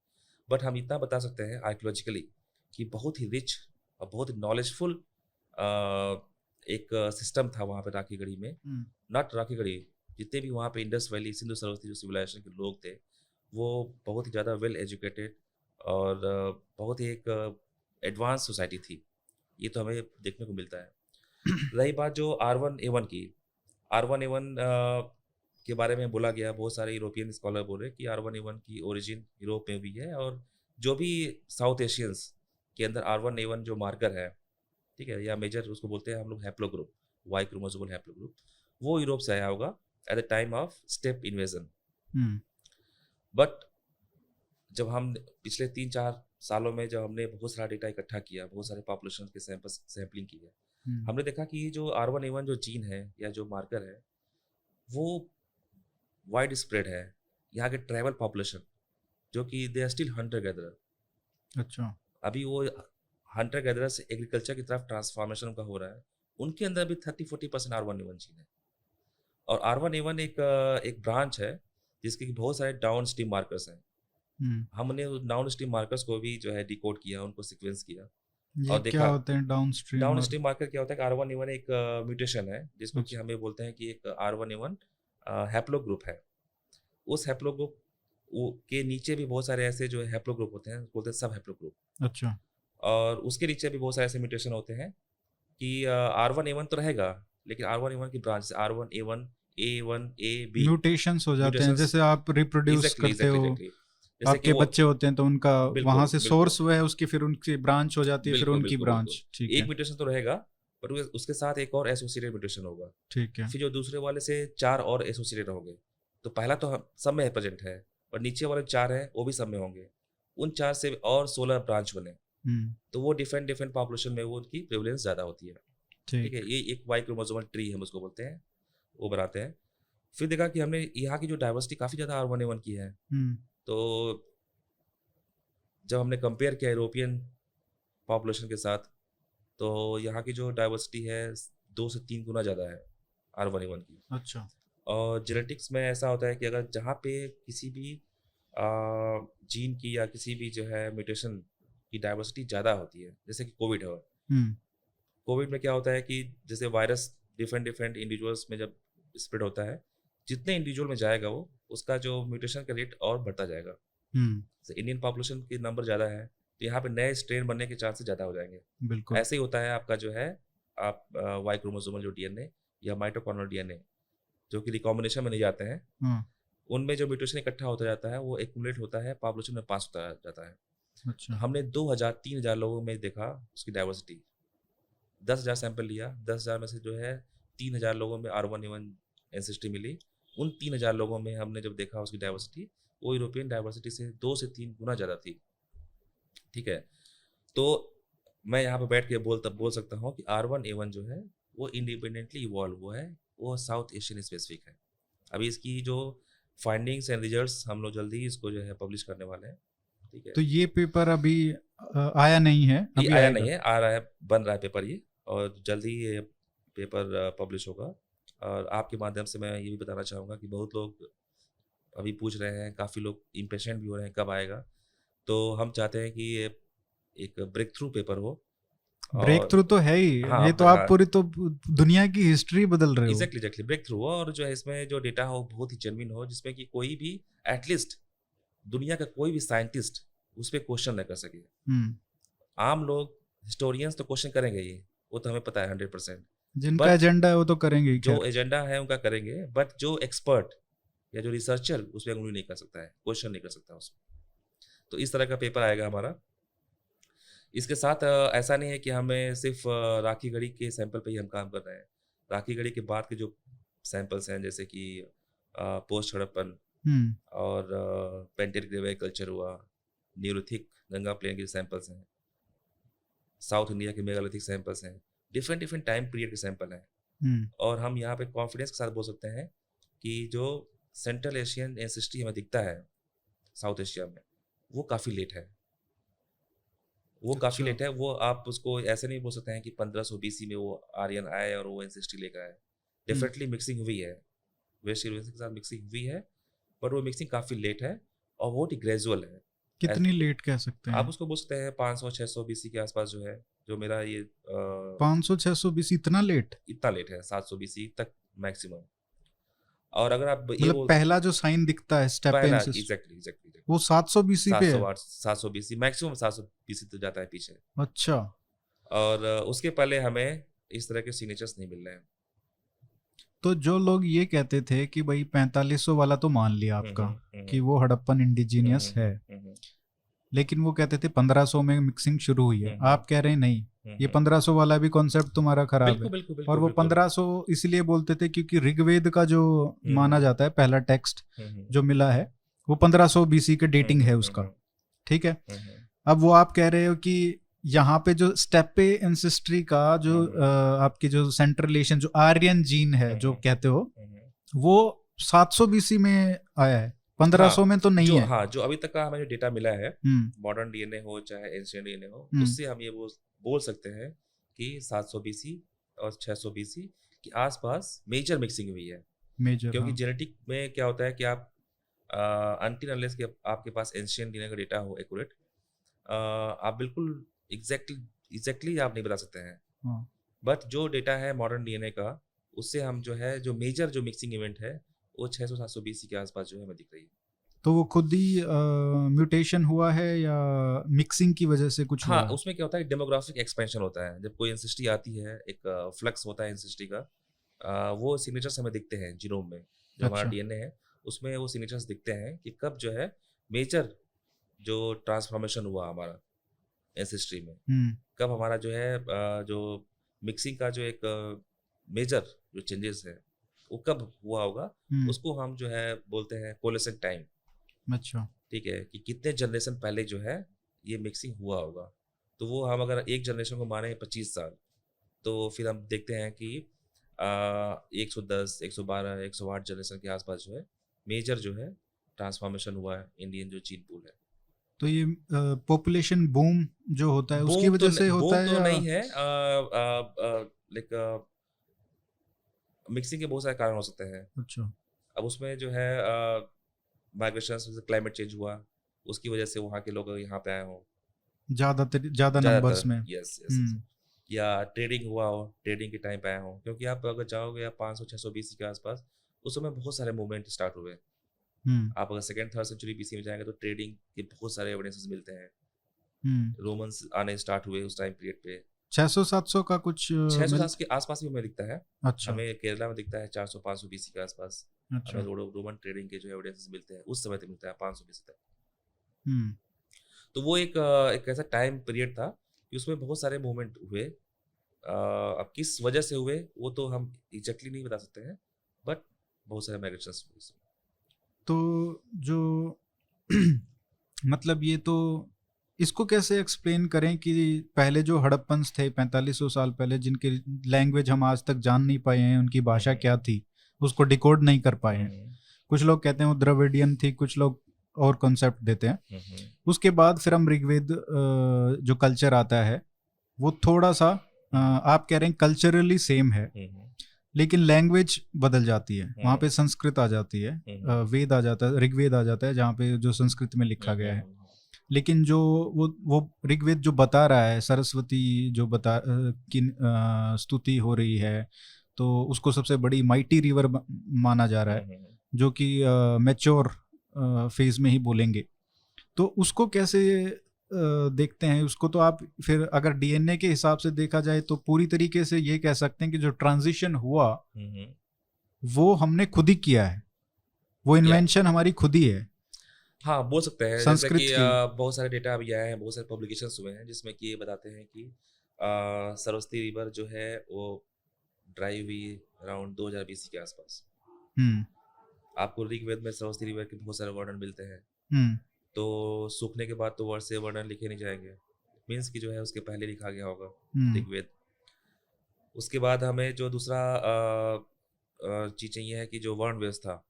बट हम इतना बता सकते हैं आर्कियोलॉजिकली कि बहुत ही रिच और बहुत ही नॉलेजफुल एक सिस्टम था वहाँ पे राखी गढ़ी में। नॉट राखी गढ़ी, जितने भी वहाँ पे इंडस वैली, सिंधु सरस्वती जो सिविलाइजेशन के लोग थे, वो बहुत ही ज़्यादा वेल एजुकेटेड और बहुत ही एक एडवांस सोसाइटी थी। ये तो हमें देखने को मिलता है। रही बात जो R1A1 की, R1A1 के बारे में बोला गया, बहुत सारे यूरोपियन स्कॉलर बोल रहे हैं कि R1A1 की ओरिजिन यूरोप में हुई है, और जो भी साउथ एशियंस के अंदर R1A1 जो मार्कर है, ठीक है, या मेजर उसको बोलते हैं हम लोग haplogroup, Y chromosomal haplogroup, वो यूरोप से आया होगा at the time of steppe invasion. But जब हम पिछले 3-4 सालों में जब हमने बहुत सारा डेटा इकट्ठा किया, बहुत सारे पॉपुलेशन के सैम्पलिंग की है, हमने देखा कि जो R1A1 जो जीन है या जो मार्कर है, वो वाइड स्प्रेड है। यहाँ के ट्राइबल पॉपुलेशन जो कि they are still hunter gatherer. अच्छा। अभी वो हंटर गैदरर से एग्रीकल्चर की तरफ ट्रांसफॉर्मेशन का हो रहा है। उनके अंदर भी 30-40% R1A1 जीन है। और R1A1 एक ब्रांच है जिसके बहुत सारे डाउन स्ट्रीम मार्कर्स हैं। हमने डाउन स्ट्रीम मार्कर्स को भी जो है डिकोड किया, उनको सीक्वेंस किया ये और क्या देखा। होते हैं down stream? Down stream marker क्या होता है कि R1A1 एक म्यूटेशन है, जिसको कि अच्छा। हमें बोलते हैं कि एक R1A1 हैप्लो ग्रुप है। उस हैप्लो ग्रुप वो के नीचे भी बहुत सारे ऐसे जो हैप्लो ग्रुप होते हैं, बोलते हैं सब हैप्लो ग्रुप। अच्छा। और उसके नीचे भी बहुत सारे ऐसे म्यूटेशन होते हैं कि R1A1 तो रहेगा, लेकिन R1A1 की branch R1A1 A1 A B mutations हो जाते हैं, म्यूटेशंस। जैसे आप रिप्रोड्यूस एग्जैक्टली करते एग्जैक्टली हो, एग्जैक्टली। जैसे कि आपके वो, बच्चे होते हैं तो उनका वहां बिल्कुल से बिल्कुल सोर्स हुआ है उसकी, फिर उनकी ब्रांच हो जाती है, फिर बिल्कुल उनकी बिल्कुल बिल्कुल, ब्रांच। ठीक एक है। म्यूटेशन तो रहेगा, पर उसके साथ एक और एसोसिएटेड म्यूटेशन होगा। ठीक है। फिर जो दूसरे वाले से 4 और एसोसिएटेड होंगे। तो पहला तो सब में प्रेजेंट है, और नीचे वाले 4 हैं वो भी सब में होंगे। उन 4 से और 16 ब्रांच बने, हम्म। तो वो डिफरेंट डिफरेंट पॉपुलेशन में वो उनकी प्रेवलेंस ज़्यादा होती है। ठीक है, ठीक। ये एक वाई क्रोमोसोमल ट्री हम उसको बोलते हैं, वो बनाते हैं। फिर देखा कि हमने यहाँ की जो डाइवर्सिटी काफ़ी ज़्यादा R1A1 की है। हम्म। तो जब हमने कंपेयर किया यूरोपियन पॉपुलेशन के साथ, तो यहाँ की जो डाइवर्सिटी है 2 से 3 गुना ज़्यादा है R1A1 की। अच्छा। और जेनेटिक्स में ऐसा होता है कि अगर जहाँ पे किसी भी जीन की या किसी भी जो है म्यूटेशन की डाइवर्सिटी ज़्यादा होती है, जैसे कि कोविड है। हम्म। कोविड में क्या होता है कि जैसे वायरस डिफरेंट डिफरेंट इंडिविजुअल्स में जब स्प्रेड होता है, जितने इंडिविजुअल में जाएगा वो उसका जो म्यूटेशन का रेट और बढ़ता जाएगा। हम्म। इंडियन पॉपुलेशन की नंबर ज़्यादा है, तो यहाँ पे नए स्ट्रेन बनने के चांसेस ज़्यादा हो जाएंगे। बिल्कुल। ऐसे ही होता है आपका जो है, आप वाई क्रोमोसोमल जो डीएनए या माइटोकॉन्ड्रियल डीएनए जो कि रिकॉम्बिनेशन में नहीं जाते हैं, हाँ। उनमें जो म्यूटेशन इकट्ठा होता जाता है वो एक्यूमुलेट होता है, पॉपुलेशन में पास होता जाता है। अच्छा। हमने 2000 3000 लोगों में देखा उसकी डाइवर्सिटी। 10,000 सैंपल लिया, 10,000 में से जो है 3,000 लोगों में R1A1 एंसेस्ट्री मिली। उन 3,000 लोगों में हमने जब देखा उसकी डाइवर्सिटी, वो यूरोपियन डाइवर्सिटी से 2 से 3 गुना ज़्यादा थी। ठीक है, तो मैं यहाँ पे बैठ के बोल सकता हूँ कि R1A1 जो है वो इंडिपेंडेंटली इवॉल्व हुआ है, वो साउथ एशियन स्पेसिफिक है। अभी इसकी जो फाइंडिंग्स एंड रिजल्ट्स हम लोग जल्दी ही इसको जो है पब्लिश करने वाले हैं। ठीक है, तो ये पेपर अभी आया नहीं है, ये अभी आया आएगा? नहीं है, आ रहा है, बन रहा है पेपर ये, और जल्दी ही ये पेपर पब्लिश होगा। और आपके माध्यम से मैं ये भी बताना चाहूँगा कि बहुत लोग अभी पूछ रहे हैं, काफ़ी लोग इम्पेशेंट भी हो रहे हैं कब आएगा। तो हम चाहते हैं कि ये एक ब्रेक थ्रू पेपर हो। ब्रेक और थ्रू तो है ही, हाँ ये तो आप हाँ, पूरी तो दुनिया की हिस्ट्री बदल रहे हो। एग्जैक्टली एग्जैक्टली, ब्रेक थ्रू हो, और जो है इसमें जो डेटा हो बहुत ही जेन्युइन हो, जिसमें कि कोई भी एटलीस्ट दुनिया का कोई भी साइंटिस्ट उस पर क्वेश्चन न कर सके। हम्म। आम लोग, हिस्टोरियंस तो क्वेश्चन करेंगे ही, वो तो हमें पता है 100%। जिनका बट एजेंडा है वो तो करेंगे ही, जो खैर। एजेंडा है उनका करेंगे, बट जो एक्सपर्ट या जो रिसर्चर उस पर उंगली नहीं कर सकता है, क्वेश्चन नहीं कर सकता उसमें। तो इस तरह का पेपर आएगा हमारा। इसके साथ ऐसा नहीं है कि हमें सिर्फ राखी गढ़ी के सैंपल पे ही हम काम कर रहे हैं। राखी गढ़ी के बाद के जो सैंपल्स हैं, जैसे कि पोस्ट हड़प्पन हम्म। और पेंटेड ग्रेवाइट कल्चर हुआ, न्यूलिथिक गंगा प्लेन के सैंपल्स हैं, साउथ इंडिया के मेगालिथिक सैंपल्स हैं, डिफरेंट डिफरेंट टाइम पीरियड के सैंपल हैं। हम्म। और हम यहाँ पे कॉन्फिडेंस के साथ बोल सकते हैं कि जो सेंट्रल एशियन एंसेस्ट्री हमें दिखता है साउथ एशिया में, वो काफ़ी लेट है। वो काफ़ी अच्छा। लेट है। वो आप उसको ऐसे नहीं बोल सकते हैं कि 1500 BC में वो आर्यन आए और वो एंसेस्ट्री लेकर आए। हम्म। डेफिनेटली मिक्सिंग हुई है, वेस्ट यूरोपियंस के साथ मिक्सिंग हुई है, पर वो मिक्सिंग काफ़ी लेट है और बहुत ही ग्रेजुअल है। कितनी लेट कह सकते आप हैं? उसको बोल सकते हैं 500-600 BC के आसपास जो है, जो मेरा ये 500-600 बीसी, इतना लेट? इतना लेट है, 700 BC तक मैक्सिमम। और अगर आप ये मतलब बोल, पहला जो साइन दिखता है स्टेप पहला इंसिस्ट, एग्जैक्टली एग्जैक्टली वो 700 बीसी पे है? 700 BC मैक्सिमम, 700 BC तो जाता है पीछे। अच्छा। और उसके पहले हमें इस तरह के सिग्नेचर्स नहीं मिल रहे हैं। तो जो लोग ये कहते थे कि भाई 4500 वाला तो मान लिया आपका कि वो हड़प्पन इंडिजीनियस है, लेकिन वो कहते थे 1500 में मिक्सिंग शुरू हुई है, आप कह रहे हैं नहीं, ये 1500 वाला भी कॉन्सेप्ट तुम्हारा खराब बिल्कुल है। बिल्कुल और बिल्कुल वो बिल्कुल 1500 इसलिए बोलते थे क्योंकि ऋग्वेद का जो माना जाता है पहला टेक्स्ट जो मिला है, वो 1500 बीसी के डेटिंग है उसका। ठीक है। अब वो आप कह रहे हो कि यहाँ पे जो स्टेपे एंसेस्ट्री का जो आपकी जो सेंट्रलेशन जो आर्यन जीन है जो कहते हो, वो 700 बीसी में आया है, 1500 हाँ, में तो नहीं जो है। हाँ, जो अभी तक का हमें जो डेटा मिला है, हम्म। मॉडर्न डीएनए हो चाहे एंशिएंट डीएनए हो, हम्म। उससे हम ये बोल सकते हैं कि 700 BC और 600 BC के आसपास मेजर मिक्सिंग हुई है। मेजर, क्योंकि हाँ। जेनेटिक में क्या होता है कि आप अनटिल अनलेस कि आपके पास एंशिएंट डीएनए का डेटा हो एक्यूरेट, आप बिल्कुल एग्जैक्टली आप नहीं बता सकते हैं। हाँ। बट जो डेटा है मॉडर्न डीएनए का, उससे हम जो है जो मेजर जो मिक्सिंग इवेंट है, वो 600-700 BC के आसपास जो है हमें दिख रही है। तो वो खुद ही म्यूटेशन हुआ है या मिक्सिंग की वजह से कुछ हाँ, हुआ है? उसमें क्या होता है, डेमोग्राफिक एक्सपेंशन होता है। जब कोई एंसेस्ट्री आती है, एक फ्लक्स होता है एंसेस्ट्री का, वो सिग्नेचर्स हमें दिखते हैं जीनोम में। जो हमारा अच्छा। डीएनए है, उसमें वो सिग्नेचर्स दिखते हैं कि कब जो है मेजर जो ट्रांसफॉर्मेशन हुआ हमारा एंसेस्ट्री में, हम्म। कब हमारा जो है जो मिक्सिंग का जो एक मेजर जो चेंजेस है, वो कब हुआ होगा, हम्म। उसको हम जो है बोलते हैं कोलेसेंट टाइम। अच्छा। ठीक है, कि कितने जनरेशन पहले जो है ये मिक्सिंग हुआ होगा। तो वो हम अगर एक जनरेशन को माने 25 साल, तो फिर हम देखते हैं कि 110, 112, 108 जनरेशन के आसपास जो है मेजर जो है ट्रांसफॉर्मेशन हुआ है इंडियन जो जीन पूल है। तो ये पॉपुलेशन बूम जो होता है उसकी वजह से होता बूम है तो या? नहीं है, लाइक मिक्सिंग के बहुत सारे कारण हो सकते हैं। अच्छा। अब उसमें जो है माइग्रेशन, क्लाइमेट चेंज हुआ, उसकी वजह से वहाँ के लोग यहाँ पे आए हों ज्यादा नंबर्स ज़्यादातर। में। Yes yes yes. हम्म। या ट्रेडिंग हुआ हो, ट्रेडिंग के टाइम पे आए हों, क्योंकि आप अगर जाओगे या 500-600 बीसी के आसपास, उस समय बहुत सारे मूवमेंट स्टार्ट हुए। हम्म। आप अगर सेकंड थर्ड सेंचुरी बीसी में जाएंगे तो ट्रेडिंग के बहुत सारे एविडेंसेस मिलते हैं। हम्म। रोमन्स आने स्टार्ट हुए उस टाइम पीरियड पे। 600-700 का कुछ 600 के आसपास भी हमें दिखता है। अच्छा। हमें केरला में दिखता है 400-500 बीसी के आसपास। हमें अच्छा। रोमन ट्रेडिंग के जो एविडेंसेस मिलते हैं उस समय तक मिलता है 500 बीसी तक। हम्म। तो वो एक ऐसा टाइम पीरियड था कि उसमें बहुत सारे मूवमेंट हुए। अब किस वजह से हुए वो तो हम एग्जैक्टली नहीं बता सकते हैं, बट बहुत सारे माइग्रेशंस हुए इसमें। तो जो मतलब ये तो इसको कैसे एक्सप्लेन करें कि पहले जो हड़प्पन्स थे 4500 साल पहले, जिनकी लैंग्वेज हम आज तक जान नहीं पाए हैं, उनकी भाषा क्या थी, उसको डिकोड नहीं कर पाए हैं। हम्म, कुछ लोग कहते हैं वो द्रविडियन थी, कुछ लोग और कॉन्सेप्ट देते हैं। हम्म, उसके बाद फिर हम ऋग्वेद जो कल्चर आता है वो थोड़ा सा आप कह रहे हैं कल्चरली सेम है, हम्म, लेकिन लैंग्वेज बदल जाती है। वहाँ पे हम्म, संस्कृत आ जाती है, हम्म, वेद आ जाता है, ऋग्वेद आ जाता है जहाँ पे जो संस्कृत में लिखा गया है। हम्म, लेकिन जो वो ऋग्वेद जो बता रहा है, सरस्वती जो की स्तुति हो रही है, तो उसको सबसे बड़ी माइटी रिवर माना जा रहा है, जो कि मैच्योर फेज में ही बोलेंगे। तो उसको कैसे देखते हैं उसको? तो आप फिर अगर डीएनए के हिसाब से देखा जाए तो पूरी तरीके से ये कह सकते हैं कि जो ट्रांजिशन हुआ हम्म, वो हमने खुद ही किया है, वो या इन्वेंशन हमारी खुद ही है, हाँ, बोल सकते हैं। जैसे संस्कृत कि की। बहुत सारे डेटा अभी आए हैं, बहुत सारे पब्लिकेशंस हुए हैं जिसमें कि ये बताते हैं कि सरस्वती रिवर जो है वो ड्राई हुई अराउंड 2000 बीसी के आसपास। हम्म। आपको ऋग्वेद में सरस्वती रिवर के बहुत सारे वर्णन मिलते हैं। हम्म। तो सूखने के बाद तो वर्ड से वर्णन लिखे नहीं जाएंगे, मीन्स कि जो है उसके पहले लिखा गया होगा हम्म। ऋग्वेद। उसके बाद हमें जो दूसरा चीज़ चाहिए है कि जो वर्ण व्यवस्था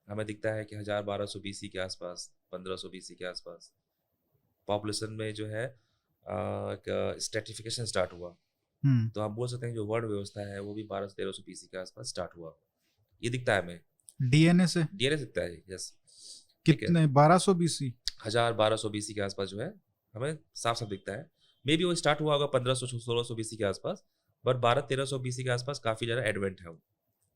हमें दिखता है कि 1000-1200 बीसी के आसपास, 1500 बीसी के आसपास पॉपुलेशन में जो है एक स्ट्रेटिफिकेशन स्टार्ट हुआ। हम्म। तो हम बोल सकते हैं जो वर्ण व्यवस्था है वो भी 1200-1300 बीसी के आसपास स्टार्ट हुआ। ये दिखता है हमें, डीएनए से डीएनए दिखता है। यस, ठीक है। कितने 1200 बीसी? 1000-1200 बीसी के आसपास जो है हमें साफ साफ दिखता है। मे बी वो स्टार्ट हुआ होगा 1500-1600 बीसी के आसपास, बट 1200-1300 बीसी के आसपास काफ़ी ज़्यादा एडवेंट है वो।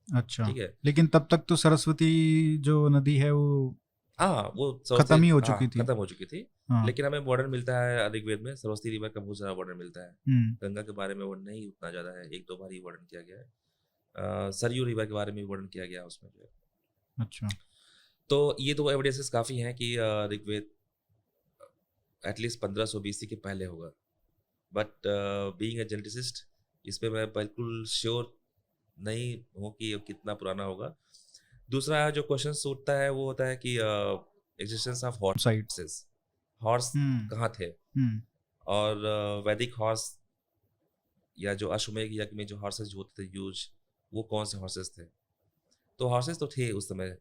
अच्छा। ठीक है। लेकिन तब तक तो सरस्वती जो नदी है वो हाँ, वो खत्म सरस्वती, ही हो हाँ, चुकी थी। खत्म हो चुकी थी। हाँ। लेकिन हमें वर्णन मिलता है ऋग्वेद में सरस्वती रिवर का बहुत सारा वर्णन मिलता है। हम्म। गंगा के बारे में वर्णन नहीं उतना ज़्यादा है, एक दो बार ही वर्णन किया गया है। सरयू रिवर के बारे में भी वर्णन किया गया है उसमें जो है। अच्छा। तो ये दो एविडेंसेस काफ़ी हैं कि ऋग्वेद एटलीस्ट 1500 बीसी के पहले होगा। बट बीइंग अ जेनेटिसिस्ट, इस पे मैं बिल्कुल श्योर नहीं हूँ कि ये कितना पुराना होगा। दूसरा जो क्वेश्चन उठता है वो होता है कि existence of side. Horses, horse हम्म। कहाँ थे, हम्म। और वैदिक हॉर्स या जो अश्वमेध यज्ञ में जो हॉर्सेस जो होते थे यूज, वो कौन से हॉर्सेस थे। तो हॉर्सेस तो थे उस समय,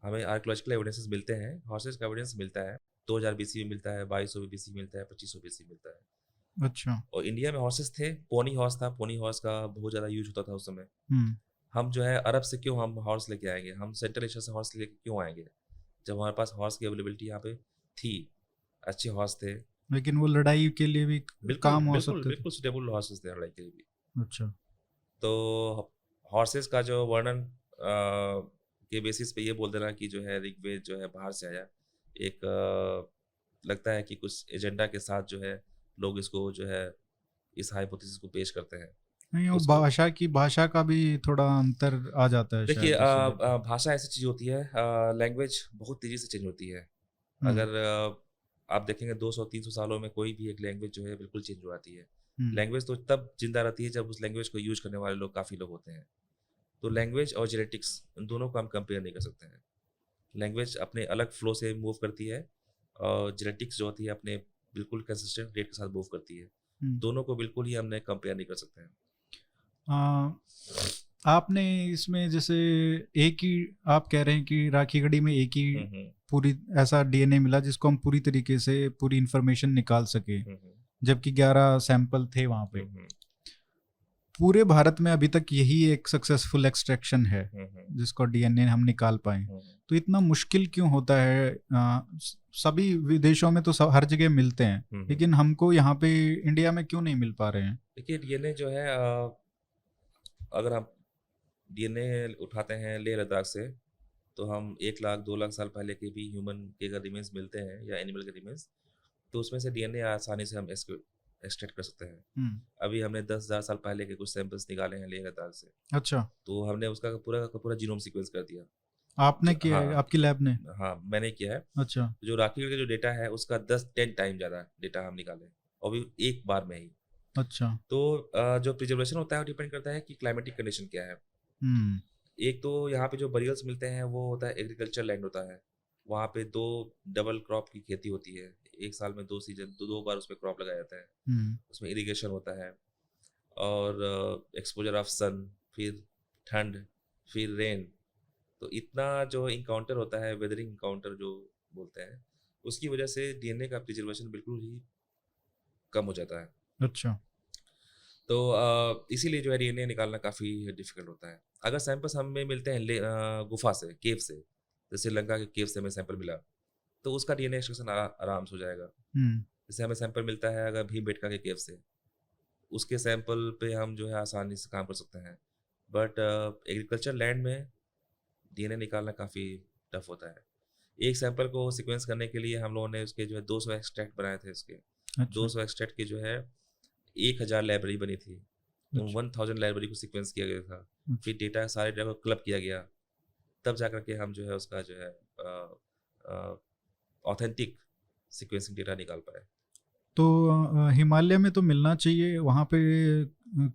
हमें आर्कोलॉजिकल एविडेंसेस मिलते हैं, हॉर्सेस का एविडेंस मिलता है 2000 बीसी में मिलता है, 2200 बीसी में मिलता है, 2500 बीसी में मिलता है। अच्छा। और इंडिया में हॉर्सेस थे, पोनी हॉर्स था, पोनी हॉर्स का बहुत ज़्यादा यूज होता था उस समय। हम्म। हम जो है अरब से क्यों हम हॉर्स लेके आएंगे, हम सेंट्रल एशिया से हॉर्स लेके क्यों आएंगे, जब हमारे पास हॉर्स की अवेलेबिलिटी यहाँ पे थी, अच्छे हॉर्स थे। लेकिन वो लड़ाई के लिए भी बिल्कुल काम हो बिल्कुल सकते थे। बिल्कुल सुटेबल हॉर्सेस थे लड़ाई के लिए भी। अच्छा। तो हॉर्सेस का जो वर्णन के बेसिस पे ये बोल देना कि जो है ऋग्वेद जो है बाहर से आया, एक लगता है कि कुछ एजेंडा के साथ जो है लोग इसको जो है इस हाइपोथेसिस को पेश करते हैं नहीं, वो उसको। भाषा का भी थोड़ा अंतर आ जाता है देखिए शायद इसीलिए। भाषा ऐसी चीज़ होती है, लैंग्वेज बहुत तेज़ी से चेंज होती है। हम्म। अगर आप देखेंगे 200-300 सालों में कोई भी एक लैंग्वेज जो है बिल्कुल चेंज हो जाती है। हम्म। लैंग्वेज तो तब जिंदा रहती है जब उस लैंग्वेज को यूज करने वाले लोग काफ़ी लोग होते हैं। तो लैंग्वेज और जेनेटिक्स, इन दोनों को हम कंपेयर नहीं कर सकते हैं। लैंग्वेज अपने अलग फ्लो से मूव करती है और जेनेटिक्स जो होती है अपने बिल्कुल कंसिस्टेंट रेट के साथ मूव करती है। हम्म। दोनों को बिल्कुल ही हमने कंपेयर नहीं कर सकते हैं। आ, आपने इसमें जैसे एक ही, आप कह रहे हैं कि राखी गढ़ी में एक ही हम्म हम्म पूरी ऐसा डीएनए मिला जिसको हम पूरी तरीके से पूरी इंफॉर्मेशन निकाल सके, हम्म हम्म जबकि 11 सैंपल थे वहां पे। हम्म पूरे भारत में अभी तक यही एक सक्सेसफुल एक्सट्रैक्शन है हम्म जिसको डीएनए हम निकाल पाए। हम्म तो इतना मुश्किल क्यों होता है? सभी विदेशों में तो हर जगह मिलते हैं, हम्म। लेकिन हमको यहाँ पे इंडिया में क्यों नहीं मिल पा रहे हैं? देखिए डीएनए जो है अगर हम डीएनए उठाते हैं लेह लद्दाख से, तो हम 1 लाख 2 लाख साल पहले के भी ह्यूमन के अगर रिमेन्स मिलते हैं या एनिमल के रिमेन्स, तो उसमें से डीएनए आसानी से हम एक्सट्रैक्ट कर सकते हैं। हम्म। अभी हमने 10,000 साल पहले के कुछ सैंपल्स निकाले हैं लेह लद्दाख से, अच्छा। तो हमने उसका पूरा का पूरा जीनोम सीक्वेंस कर दिया। आपने किया है, हाँ आपकी लैब ने? हाँ, मैंने किया है। अच्छा। जो राखी का जो डेटा है उसका 10-10 टाइम ज़्यादा डेटा हम निकाले, और भी एक बार में ही। अच्छा। तो जो प्रिजर्वेशन होता है वो डिपेंड करता है कि क्लाइमेटिक कंडीशन क्या है। हम्म। एक तो यहाँ पे जो बरियल्स मिलते हैं वो होता है एग्रीकल्चर लैंड होता है। वहाँ पे दो डबल क्रॉप की खेती होती है। एक साल में 2 सीजन, दो बार उसमें क्रॉप लगाया जाता है। हम्म। उसमें इरिगेशन होता है और एक्सपोजर ऑफ सन, फिर ठंड, फिर रेन। तो इतना जो इनकाउंटर होता है, वेदरिंग इनकाउंटर जो बोलते हैं, उसकी वजह से डीएनए का प्रिजर्वेशन बिल्कुल ही कम हो जाता है। अच्छा। तो इसीलिए जो है डीएनए निकालना काफ़ी डिफिकल्ट होता है। अगर सैंपल्स हमें मिलते हैं गुफा से, केव से, जैसे श्रीलंका के केव से हमें सैंपल मिला, तो उसका डीएनए एक्सट्रैक्शन आराम से हो जाएगा। हम्म। जैसे हमें सैंपल मिलता है अगर भीमबेटका के केव से, उसके सैंपल पे हम जो है आसानी से काम कर सकते हैं। बट एग्रीकल्चर लैंड में डीएनए निकालना काफ़ी टफ होता है। एक सैंपल को सीक्वेंस करने के लिए हम लोगों ने उसके जो है 200 एक्सट्रैक्ट बनाए थे उसके। अच्छा। 200 एक्सट्रैक्ट की जो है 1000 लाइब्रेरी बनी थी। उन अच्छा। 1000 लाइब्रेरी को सीक्वेंस किया गया था। अच्छा। फिर डेटा सारे डेटा को क्लब किया गया, तब जा कर के हम जो है उसका जो है ऑथेंटिक सीक्वेंसिंग डेटा निकाल पाए। तो हिमालय में तो मिलना चाहिए वहाँ पे।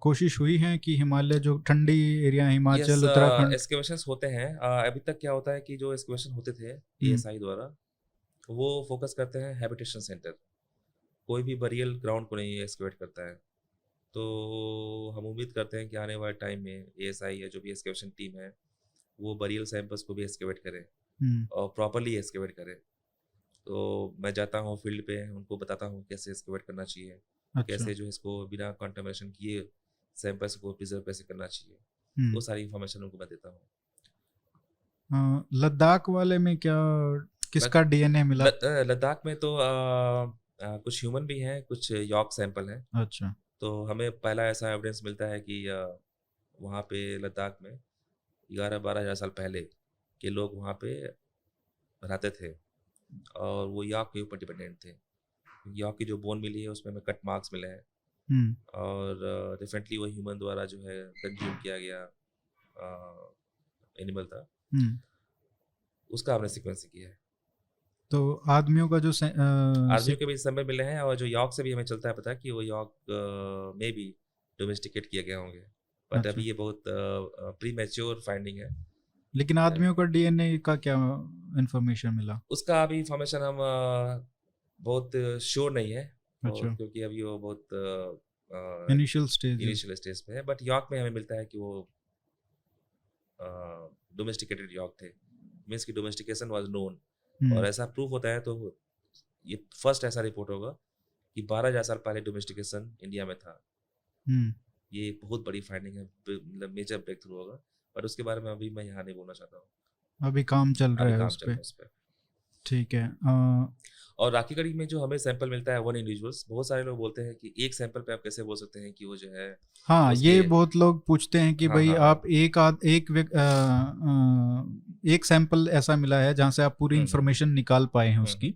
कोशिश हुई है कि हिमालय जो ठंडी area, yes, Himachal, Uttarakhand. Excavations होते हैं। अभी तक क्या होता है कि जो एक्सकेवेशन होते थे हम्म। एएसआई द्वारा, वो फोकस करते हैं हैबिटेशन सेंटर, कोई भी बरियल ग्राउंड को नहीं एक्सकेवेट करता है। तो हम उम्मीद करते हैं कि आने वाले टाइम में एएसआई या जो भी एक्सकेवेशन टीम है वो बरियल सैंपल्स को भी एक्सकेवेट करे हम्म। और प्रॉपरली एक्सकेवेट करे। तो मैं जाता हूँ फील्ड पे, उनको बताता हूँ कैसे एक्सकेवेट करना चाहिए, अच्छा। कैसे जो है इसको बिना कंटामिनेशन किए सैंपल्स को प्रिजर्व कैसे करना चाहिए, वो हम्म। सारी इन्फॉर्मेशन उनको मैं देता हूँ। लद्दाख वाले में क्या, लद- किसका डीएनए मिला? लद्दाख में तो कुछ ह्यूमन भी हैं, कुछ यॉर्क सैंपल हैं। अच्छा। तो हमें पहला ऐसा एविडेंस मिलता है कि वहाँ पे लद्दाख में 11-12 हज़ार साल पहले के लोग वहाँ पे रहते थे और वो यॉर्क के ऊपर डिपेंडेंट थे। यॉर्क की जो बोन मिली है उसमें हमें कट मार्क्स मिले हैं हम्म। और डेफिनेटली वो ह्यूमन द्वारा जो है कंज्यूम किया गया एनिमल था, हम्म। उसका हमने सिक्वेंस किया है। तो आदमियों का जो आदमियों के भी समय मिले हैं और जो यॉर्क से भी हमें चलता है पता कि वो यॉर्क में भी डोमेस्टिकेट किए गए होंगे। बट अभी अच्छा, ये बहुत प्री मैच्योर फाइंडिंग है। लेकिन आदमियों का डीएनए का क्या इंफॉर्मेशन मिला? उसका अभी इंफॉर्मेशन हम बहुत श्योर नहीं है, और अच्छा। क्योंकि अभी वो बहुत इनिशियल स्टेज है। इनिशियल स्टेज पे है। बट यॉर्क में हमें मिलता है कि वो डोमेस्टिकेटेड यॉर्क थे, मीन्स कि डोमेस्टिकेशन वाज नोन। और हम्म। ऐसा प्रूफ होता है तो ये फर्स्ट ऐसा रिपोर्ट होगा कि 12,000 साल पहले डोमेस्टिकेशन इंडिया में था। हम्म। ये बहुत बड़ी फाइंडिंग है, मतलब मेजर ब्रेक थ्रू होगा। बट उसके बारे में अभी मैं यहाँ नहीं बोलना चाहता हूँ। अभी काम चल रहा अभी है काम उस चल पे। रहा है उस पर। ठीक है। और राखी कड़ी में जो हमें सैंपल मिलता है वन इंडिविजुअल्स, बहुत सारे लोग बोलते हैं कि एक सैंपल पे आप कैसे बोल सकते हैं कि वो जो है हाँ, उसके। ये बहुत लोग पूछते हैं कि हाँ भाई हाँ हाँ। आप एक सैंपल ऐसा मिला है जहाँ से आप पूरी हम्म इंफॉर्मेशन निकाल पाए हैं हम्म उसकी,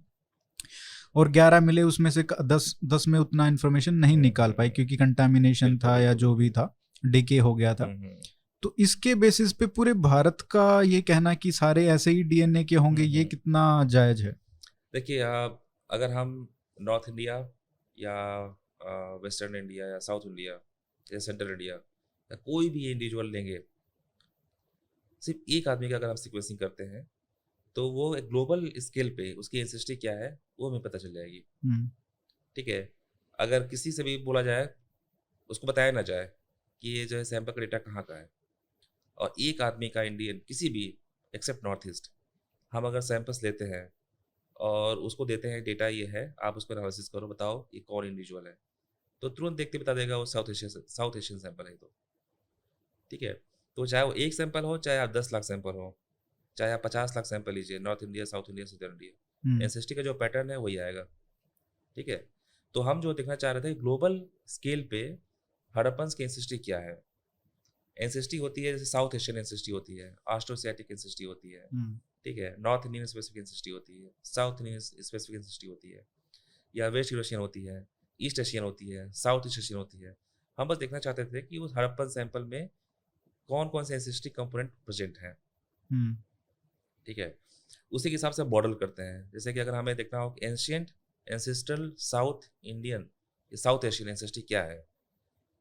और 11 मिले उसमें से 10 में उतना इंफॉर्मेशन नहीं निकाल पाए हम्म। क्योंकि कंटामिनेशन बिल्कुल था या बिल्कुल जो भी बिल्कुल। था, डीके हो गया था। हम्म। तो इसके बेसिस पे पूरे भारत का ये कहना कि सारे ऐसे ही डीएनए के होंगे, ये हम्म। कितना जायज है? देखिए आप, अगर हम नॉर्थ इंडिया या वेस्टर्न इंडिया या साउथ इंडिया या सेंट्रल इंडिया या कोई भी इंडिविजुअल लेंगे, सिर्फ एक आदमी का अगर हम सीक्वेंसिंग करते हैं तो वो एक ग्लोबल स्केल पे उसकी एंसेस्ट्री क्या है वो हमें पता चल जाएगी। हम्म। ठीक है। अगर किसी से भी बोला जाए, उसको बताया ना जाए कि ये जो है सैंपल का डेटा कहाँ का है, और एक आदमी का इंडियन किसी भी एक्सेप्ट नॉर्थ ईस्ट, हम अगर सैंपल्स लेते हैं और उसको देते हैं डेटा ये है, आप उसको एनालिसिस करो, बताओ ये कौन इंडिविजुअल है, तो तुरंत देखते बता देगा वो साउथ एशियन सैंपल है। तो ठीक है। तो चाहे वो एक सैंपल हो, चाहे आप 10 लाख सैंपल हो, चाहे आप 50 लाख सैंपल लीजिए, north India, south India, southern India, हम्म। एनसीएसटी का जो पैटर्न है वही आएगा। ठीक है। तो हम जो देखना चाह रहे थे ग्लोबल स्केल पे हड़प्पन की एनसीएसटी क्या है। एनसीएसटी होती है जैसे साउथ एशियन एनसीएसटी होती है, ऑस्ट्रोसियाटिक एनसीएसटी होती है, हम्म। ठीक है, नॉर्थ इंडियन स्पेसिफिक एनसीएसटी होती है, साउथ इंडियन स्पेसिफिक एनसीएसटी होती है, या वेस्ट यूरेशियन होती है, ईस्ट एशियन होती है, साउथ ईस्ट एशियन होती है। हम बस देखना चाहते थे कि उस हड़प्पन सैंपल में कौन कौन से एनसीएसटी कंपोनेंट प्रेजेंट हैं। हम्म। ठीक है। उसी के हिसाब से मॉडल करते हैं। जैसे कि अगर हमें देखना हो कि ancient ancestral south Indian, south Asian ancestry क्या है,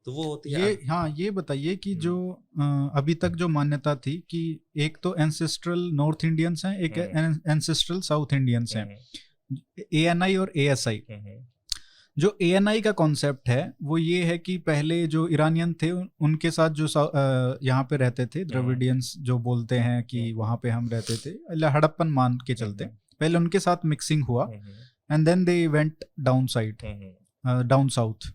तो वो होती है ये, हाँ, ये बताइए कि जो हम्म अभी तक जो मान्यता थी कि एक तो एंसेस्ट्रल नॉर्थ इंडियंस हैं, एक हम्म एंसेस्ट्रल साउथ इंडियंस हैं, हम्म एएनआई और एएसआई। हम्म जो एएनआई का कॉन्सेप्ट है वो ये है कि पहले जो ईरानियन थे उनके साथ जो यहाँ पे रहते थे, हम्म द्रविडियंस जो बोलते हैं कि वहाँ पे हम रहते थे, हड़प्पन मान के चलते, पहले उनके साथ मिक्सिंग हुआ, and then they went down side, down south.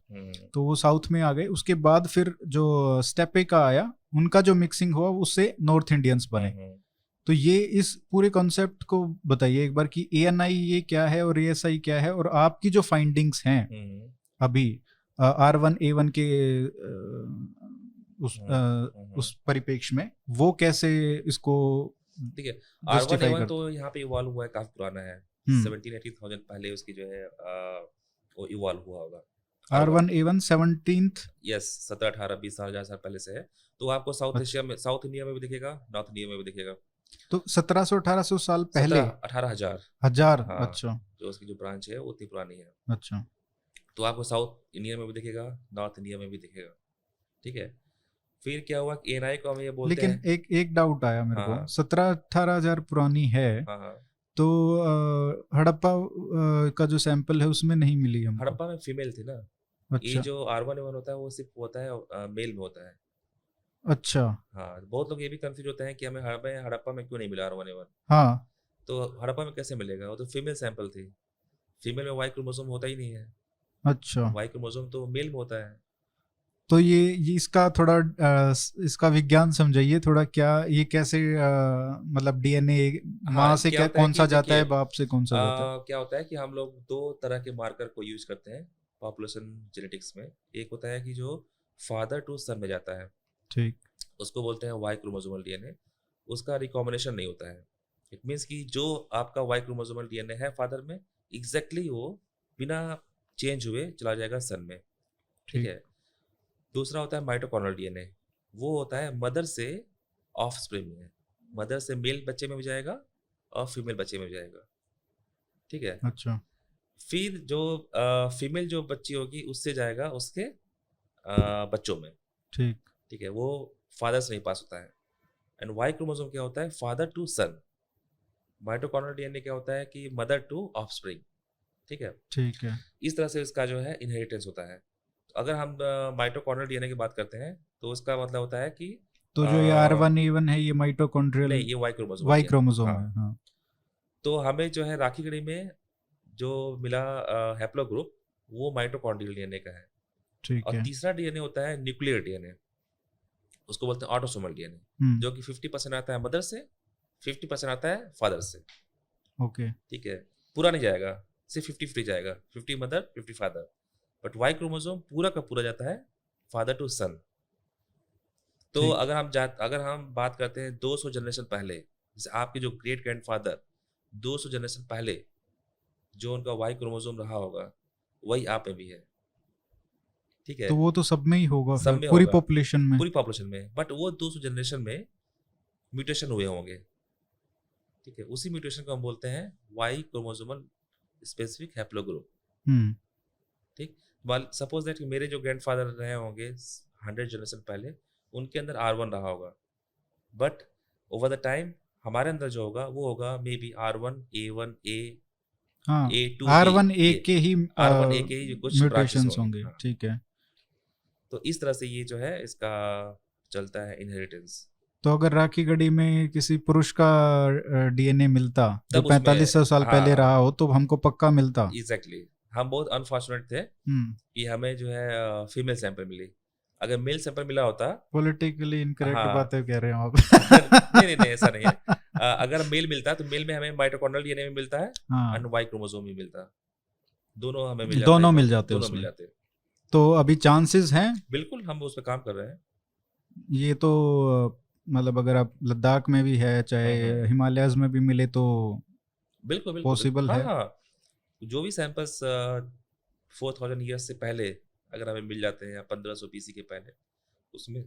तो वो साउथ में आ गए, उसके बाद फिर जो स्टेपे का आया, उनका जो मिक्सिंग हुआ उससे नॉर्थ इंडियंस बने। तो ये इस पूरे कॉन्सेप्ट को बताइए एक बार कि एएनआई ये क्या है और एएसआई क्या है, और आपकी जो फाइंडिंग्स हैं अभी R1A1 के उस परिप्रेक्ष्य में, वो कैसे इसको ठीक है। जस्टिफाई R1A1 करते? तो यहाँ पे इवॉल्व हुआ है, काफी पुराना है, 17-18,000 पहले उसकी जो है वो इवॉल्व हुआ होगा। R1A1 17th। यस, 17, 18, 20 साल पहले से है। तो आपको साउथ एशिया में, साउथ इंडिया में भी दिखेगा, नॉर्थ इंडिया में भी दिखेगा। तो 1700-1800 साल पहले? 17-18 हजार। हजार? हाँ, अच्छा। जो उसकी जो ब्रांच है वो उतनी पुरानी है। अच्छा। तो आपको साउथ इंडिया में भी दिखेगा, नॉर्थ इंडिया में भी दिखेगा। ठीक है। फिर क्या हुआ कि एनआई को हम ये बोलते लेकिन हैं। एक एक डाउट आया मेरे को, हाँ 17-18 हजार पुरानी है, हाँ हाँ। तो हड़प्पा का जो सैंपल है उसमें नहीं मिली हमको। हड़प्पा में फीमेल थी ना। ये अच्छा। जो R1A1 होता है वो सिर्फ होता है मेल में होता है। अच्छा। हाँ, बहुत लोग ये भी कंफ्यूज होते हैं कि हमें हड़प्पा में क्यों नहीं मिला R1A1। हाँ। तो हड़प्पा में कैसे मिलेगा, वो तो फीमेल सैंपल थी। फीमेल में वाई क्रोमोसोम होता ही नहीं है। अच्छा। वाई क्रोमोसोम तो मेल में होता है। तो ये इसका थोड़ा इसका विज्ञान समझाइए थोड़ा, क्या ये कैसे मतलब डीएनए हाँ, माँ से क्या क्या होता है कौन कि सा जाता देखिए है, बाप से कौन सा जाता है? क्या होता है कि हम लोग दो तरह के मार्कर को यूज करते हैं पॉपुलेशन जेनेटिक्स में। एक होता है कि जो फादर टू सन में जाता है, ठीक। उसको बोलते हैं वाई क्रोमोसोमल डीएनए। उसका रिकॉम्बिनेशन नहीं होता है। इट मीन्स कि जो आपका वाई क्रोमोसोमल डीएनए है फादर में, एग्जैक्टली वो बिना चेंज हुए चला जाएगा सन में। ठीक ठीक। है। दूसरा होता है माइटोकॉन्ड्रियल डीएनए। वो होता है मदर से ऑफ स्प्रिंग में, मदर से मेल बच्चे में भी जाएगा और फीमेल बच्चे में भी जाएगा। ठीक है। अच्छा। फिर जो फीमेल जो बच्ची होगी उससे जाएगा उसके बच्चों में। ठीक। ठीक है। वो फादर से नहीं पास होता है। एंड वाई क्रोमोसोम क्या होता है, father to son. Mitochondrial DNA क्या होता है कि मदर टू ऑफस्प्रिंग। ठीक है। ठीक है। इस तरह से इसका जो है इनहेरिटेंस होता है। तो अगर हम माइटोकॉन्ड्रियल डीएनए की बात करते हैं तो उसका मतलब होता है कि तो जो ये अ, R1A1 है ये माइटोकॉन्ड्रियल नहीं, ये वाई क्रोमोसोम वाई है। क्रोमोसोम हाँ। है, हाँ। तो हमें जो है राखी गढ़ी में जो मिला हैप्लो ग्रुप, वो माइटोकॉन्ड्रियल डीएनए का है। ठीक और है। तीसरा डीएनए होता है न्यूक्लियर डीएनए, उसको बोलते हैं ऑटोसोमल डीएनए, हम्म। जो कि 50% आता है मदर से, 50% आता है फादर से। ओके। ठीक है, पूरा नहीं जाएगा, सिर्फ 50-50 जाएगा, 50 mother 50 father. But why chromosome पूरा का पूरा जाता है फादर टू सन। तो ठीक। अगर हम बात करते हैं 200 जनरेशन पहले, जैसे आपके जो ग्रेट ग्रैंडफादर 200 जनरेशन पहले जो उनका वाई क्रोमोसोम रहा होगा, वही आप में भी है। ठीक है, तो वो तो सब में ही होगा सब फिर, में पूरी होगा, पॉपुलेशन में। पूरी पॉपुलेशन में। बट वो 200 जनरेशन में म्यूटेशन हुए होंगे। ठीक है, उसी म्यूटेशन को हम बोलते हैं वाई क्रोमोसोमल स्पेसिफिक हैप्लोग्रुप। हम्म। ठीक, सपोज दैट मेरे जो ग्रैंडफादर रहे होंगे 100 जनरेशन पहले, उनके अंदर R1 रहा होगा। बट ओवर द टाइम हमारे अंदर जो होगा वो होगा may be R1 A1 A हाँ, A2 R1A के ही R1 A के ही कुछ ब्रांचेस म्यूटेशंस होंगे। होंगे। हाँ, ठीक है। तो इस तरह से ये जो है इसका चलता है इनहेरिटेंस। तो अगर राखी गढ़ी में किसी पुरुष का डीएनए मिलता जो तब उसमें 4500 साल पहले रहा हाँ हो, तो हमको पक्का मिलता। एग्जैक्टली, हम बहुत अनफॉर्चुनेट थे हम्म। कि हमें जो है फीमेल सैंपल मिली। अगर मेल सैंपल मिला होता, पॉलिटिकली इनकरेक्ट हाँ बातें कह रहे हो आप। नहीं नहीं नहीं ऐसा नहीं है। अगर मेल मिलता तो मेल में हमें माइटोकॉन्ड्रियल डीएनए भी मिलता है हाँ, और वाई क्रोमोसोम भी मिलता, दोनों हमें मिल जाते दोनों हैं, मिल जाते दोनों मिल उसमें। जाते। तो अभी चांसेस हैं। बिल्कुल, हम उस पर काम कर रहे हैं। ये तो मतलब अगर आप लद्दाख में भी है, चाहे हम्म। हिमालयाज में भी मिले, तो बिल्कुल बिल्कुल बिल्कुल, पॉसिबल हाँ है। हाँ। जो भी सैंपल्स 4000 ईयर्स से पहले अगर हमें मिल जाते हैं या 1500 BC के पहले, उसमें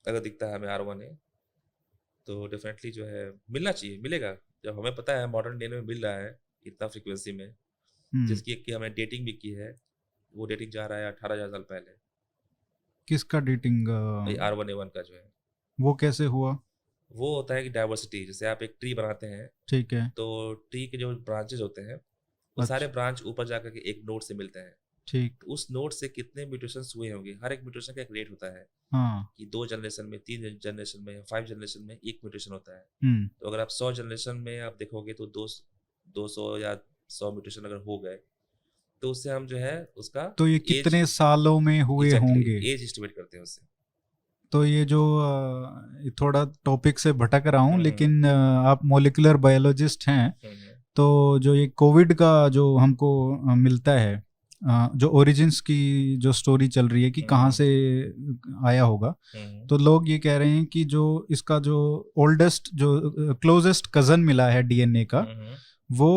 अगर दिखता है हमें R1 है, तो डेफिनेटली जो है मिलना चाहिए, मिलेगा। जब हमें पता है मॉडर्न डे में मिल रहा है इतना फ्रिक्वेंसी में, हम्म। जिसकी कि हमने डेटिंग भी की है, वो डेटिंग जा रहा है 18,000 साल पहले। किसका डेटिंग? भाई R1A1 का जो है, वो कैसे हुआ? वो होता है कि डाइवर्सिटी, जैसे आप एक ट्री बनाते हैं ठीक है। तो ट्री के जो ब्रांचेज होते हैं वो सारे अच्छा। ब्रांच ऊपर जाकर के एक नोड से मिलते हैं। ठीक। तो उस नोड से कितने म्यूटेशंस हुए होंगे, हर एक म्यूटेशन का एक रेट होता है हाँ। कि 2 जनरेशन में, 3 जनरेशन में, 5 जनरेशन में एक म्यूटेशन होता है। हम्म। तो अगर आप 100 जनरेशन में आप देखोगे तो 200 या 100 म्यूटेशन अगर हो गए, तो उससे हम जो है उसका तो ये एज, कितने सालों में हुए होंगे? एज एस्टिमेट करते हैं उससे। तो ये जो ये थोड़ा टॉपिक से भटक रहा हूँ, हम्म लेकिन आप मोलिकुलर बायोलॉजिस्ट हैं, हम्म तो जो ये कोविड का जो हमको मिलता है, जो ओरिजिन्स की जो स्टोरी चल रही है कि कहाँ से आया होगा, हम्म तो लोग ये कह रहे हैं कि जो इसका जो ओल्डेस्ट जो क्लोजेस्ट कज़न मिला है डीएनए का, हम्म वो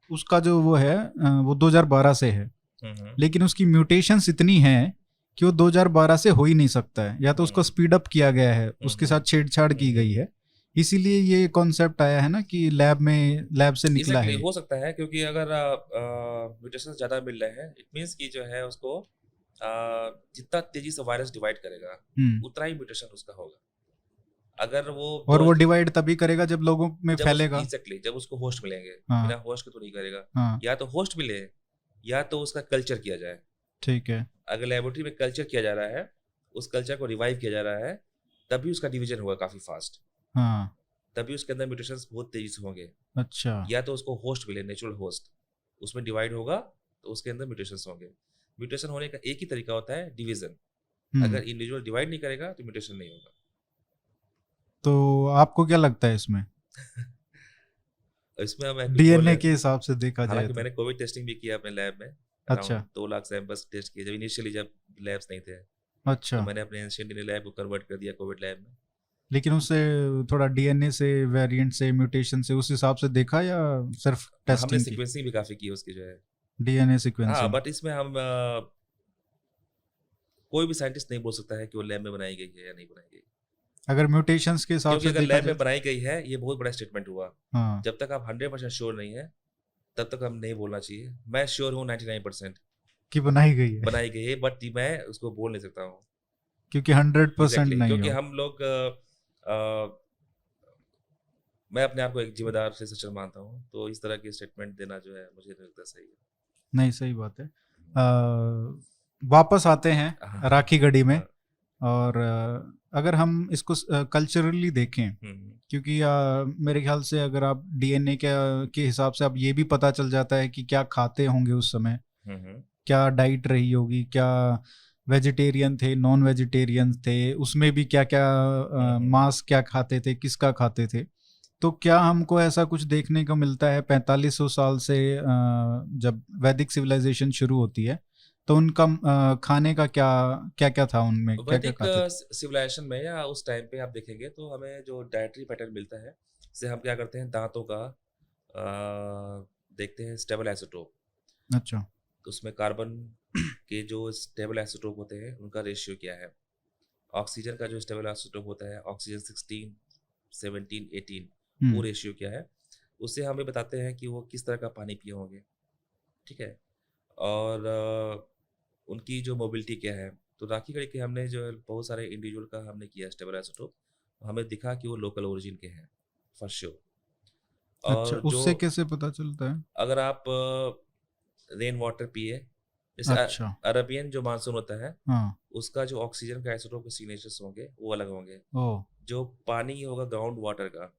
उसका जो वो है वो 2012 से है। हम्म लेकिन उसकी म्यूटेशंस इतनी हैं कि वो 2012 से हो ही नहीं सकता है, या तो उसको स्पीड अप किया गया है, उसके साथ छेड़छाड़ की गई है, इसीलिए ये कॉन्सेप्ट आया है ना कि लैब से निकला है। हो सकता है, क्योंकि अगर म्यूटेशन ज़्यादा मिल रहे हैं, इट मीन्स कि जो है उसको जितना तेजी से वायरस डिवाइड करेगा उतना ही म्यूटेशन उसका होगा। अगर वो और वो डिवाइड तभी करेगा जब लोगों में फैलेगा। एग्जैक्टली, जब उसको होस्ट मिलेंगे। हाँ। बिना होस्ट के तो नहीं करेगा। हाँ। या तो होस्ट मिले या तो उसका कल्चर किया जाए। ठीक है। अगर लेबोरेटरी में कल्चर किया जा रहा है, उस कल्चर को रिवाइव किया जा रहा है, तभी उसका डिवीजन होगा काफ़ी फास्ट। हाँ। तभी उसके अंदर म्यूटेशंस बहुत तेजी से होंगे। अच्छा। या तो उसको होस्ट मिले, नेचुरल होस्ट, उसमें डिवाइड होगा तो उसके अंदर म्यूटेशंस होंगे। म्यूटेशन होने का एक ही तरीका होता है, डिवीजन। अगर इंडिविजुअल डिवाइड नहीं करेगा तो म्यूटेशन नहीं होगा। तो आपको क्या लगता है इसमें? इसमें हम डीएनए के हिसाब से देखा जाए हालांकि तो। मैंने कोविड टेस्टिंग भी किया अपने लैब में। अच्छा। 2 लाख सैंपल्स टेस्ट किए जब इनिशियली, जब लैब्स नहीं थे। अच्छा। तो मैंने अपने एंशिएंट डीएनए लैब को कन्वर्ट कर दिया कोविड लैब में। लेकिन उससे थोड़ा डीएनए से, वेरिएंट से, म्यूटेशन से उस हिसाब से देखा, या सिर्फ हमने टेस्टिंग की? सीक्वेंसिंग भी काफ़ी की उसकी जो है। डीएनए हाँ, सीक्वेंसिंग। बट इसमें हम कोई भी साइंटिस्ट नहीं बोल सकता है कि वो लैब में बनाई गई है या नहीं बनाई गई, अगर म्यूटेशंस के हिसाब क्योंकि से अगर देखा लैब जाए। में बनाई गई है ये बहुत बड़ा स्टेटमेंट हुआ। हाँ। जब तक आप 100% श्योर नहीं है तब तक हम नहीं बोलना चाहिए। मैं श्योर हूँ 99% कि बनाई गई है, बनाई गई है, बट मैं उसको बोल नहीं सकता हूँ। क्योंकि 100% नहीं क्योंकि हो। हम लोग मैं अपने आप को एक जिम्मेदार रिसर्चर मानता हूँ, तो इस तरह की स्टेटमेंट देना जो है मुझे नहीं लगता सही है। नहीं, सही बात है। वापस आते हैं हाँ, राखी गढ़ी में। हाँ, और अगर हम इसको कल्चरली देखें, क्योंकि मेरे ख्याल से अगर आप डीएनए के हिसाब से आप ये भी पता चल जाता है कि क्या खाते होंगे उस समय, क्या डाइट रही होगी, क्या वेजिटेरियन थे, नॉन वेजिटेरियन थे, उसमें भी क्या क्या मांस क्या खाते थे, किसका खाते थे। तो क्या हमको ऐसा कुछ देखने को मिलता है 4500 साल से, जब वैदिक सिविलाइजेशन शुरू होती है तो उनका खाने का क्या क्या क्या था, उनमें क्या क्या वैदिक खाते थे? सिविलाइजेशन में या उस टाइम पे आप देखेंगे तो हमें जो डाइटरी पैटर्न मिलता है, जैसे हम क्या करते हैं, दांतों का देखते हैं स्टेबल आइसोटोप। अच्छा। तो उसमें कार्बन के जो स्टेबल आइसोटोप होते हैं उनका रेशियो क्या है। ऑक्सीजन का जो स्टेबल आइसोटोप होता है, ऑक्सीजन 16, 17, 18, वो हम्म। रेशियो क्या है, उससे हमें बताते हैं कि वो किस तरह का पानी पिए होंगे। ठीक है। और उनकी जो मोबिलिटी क्या है। तो राखी गढ़ी के हमने जो है बहुत सारे इंडिविजुअल का हमने किया स्टेबल आइसोटोप, हमें दिखा कि वो लोकल ओरिजिन के हैं फॉर श्योर। अच्छा, और जो उससे कैसे पता चलता है? अगर आप रेन वाटर पिए, जैसे अच्छा। अरबियन जो मानसून होता है, हाँ। उसका जो ऑक्सीजन का आइसोटोप के सिग्नेचर्स होंगे वो अलग होंगे। ओ। जो पानी होगा ग्राउंड वाटर का,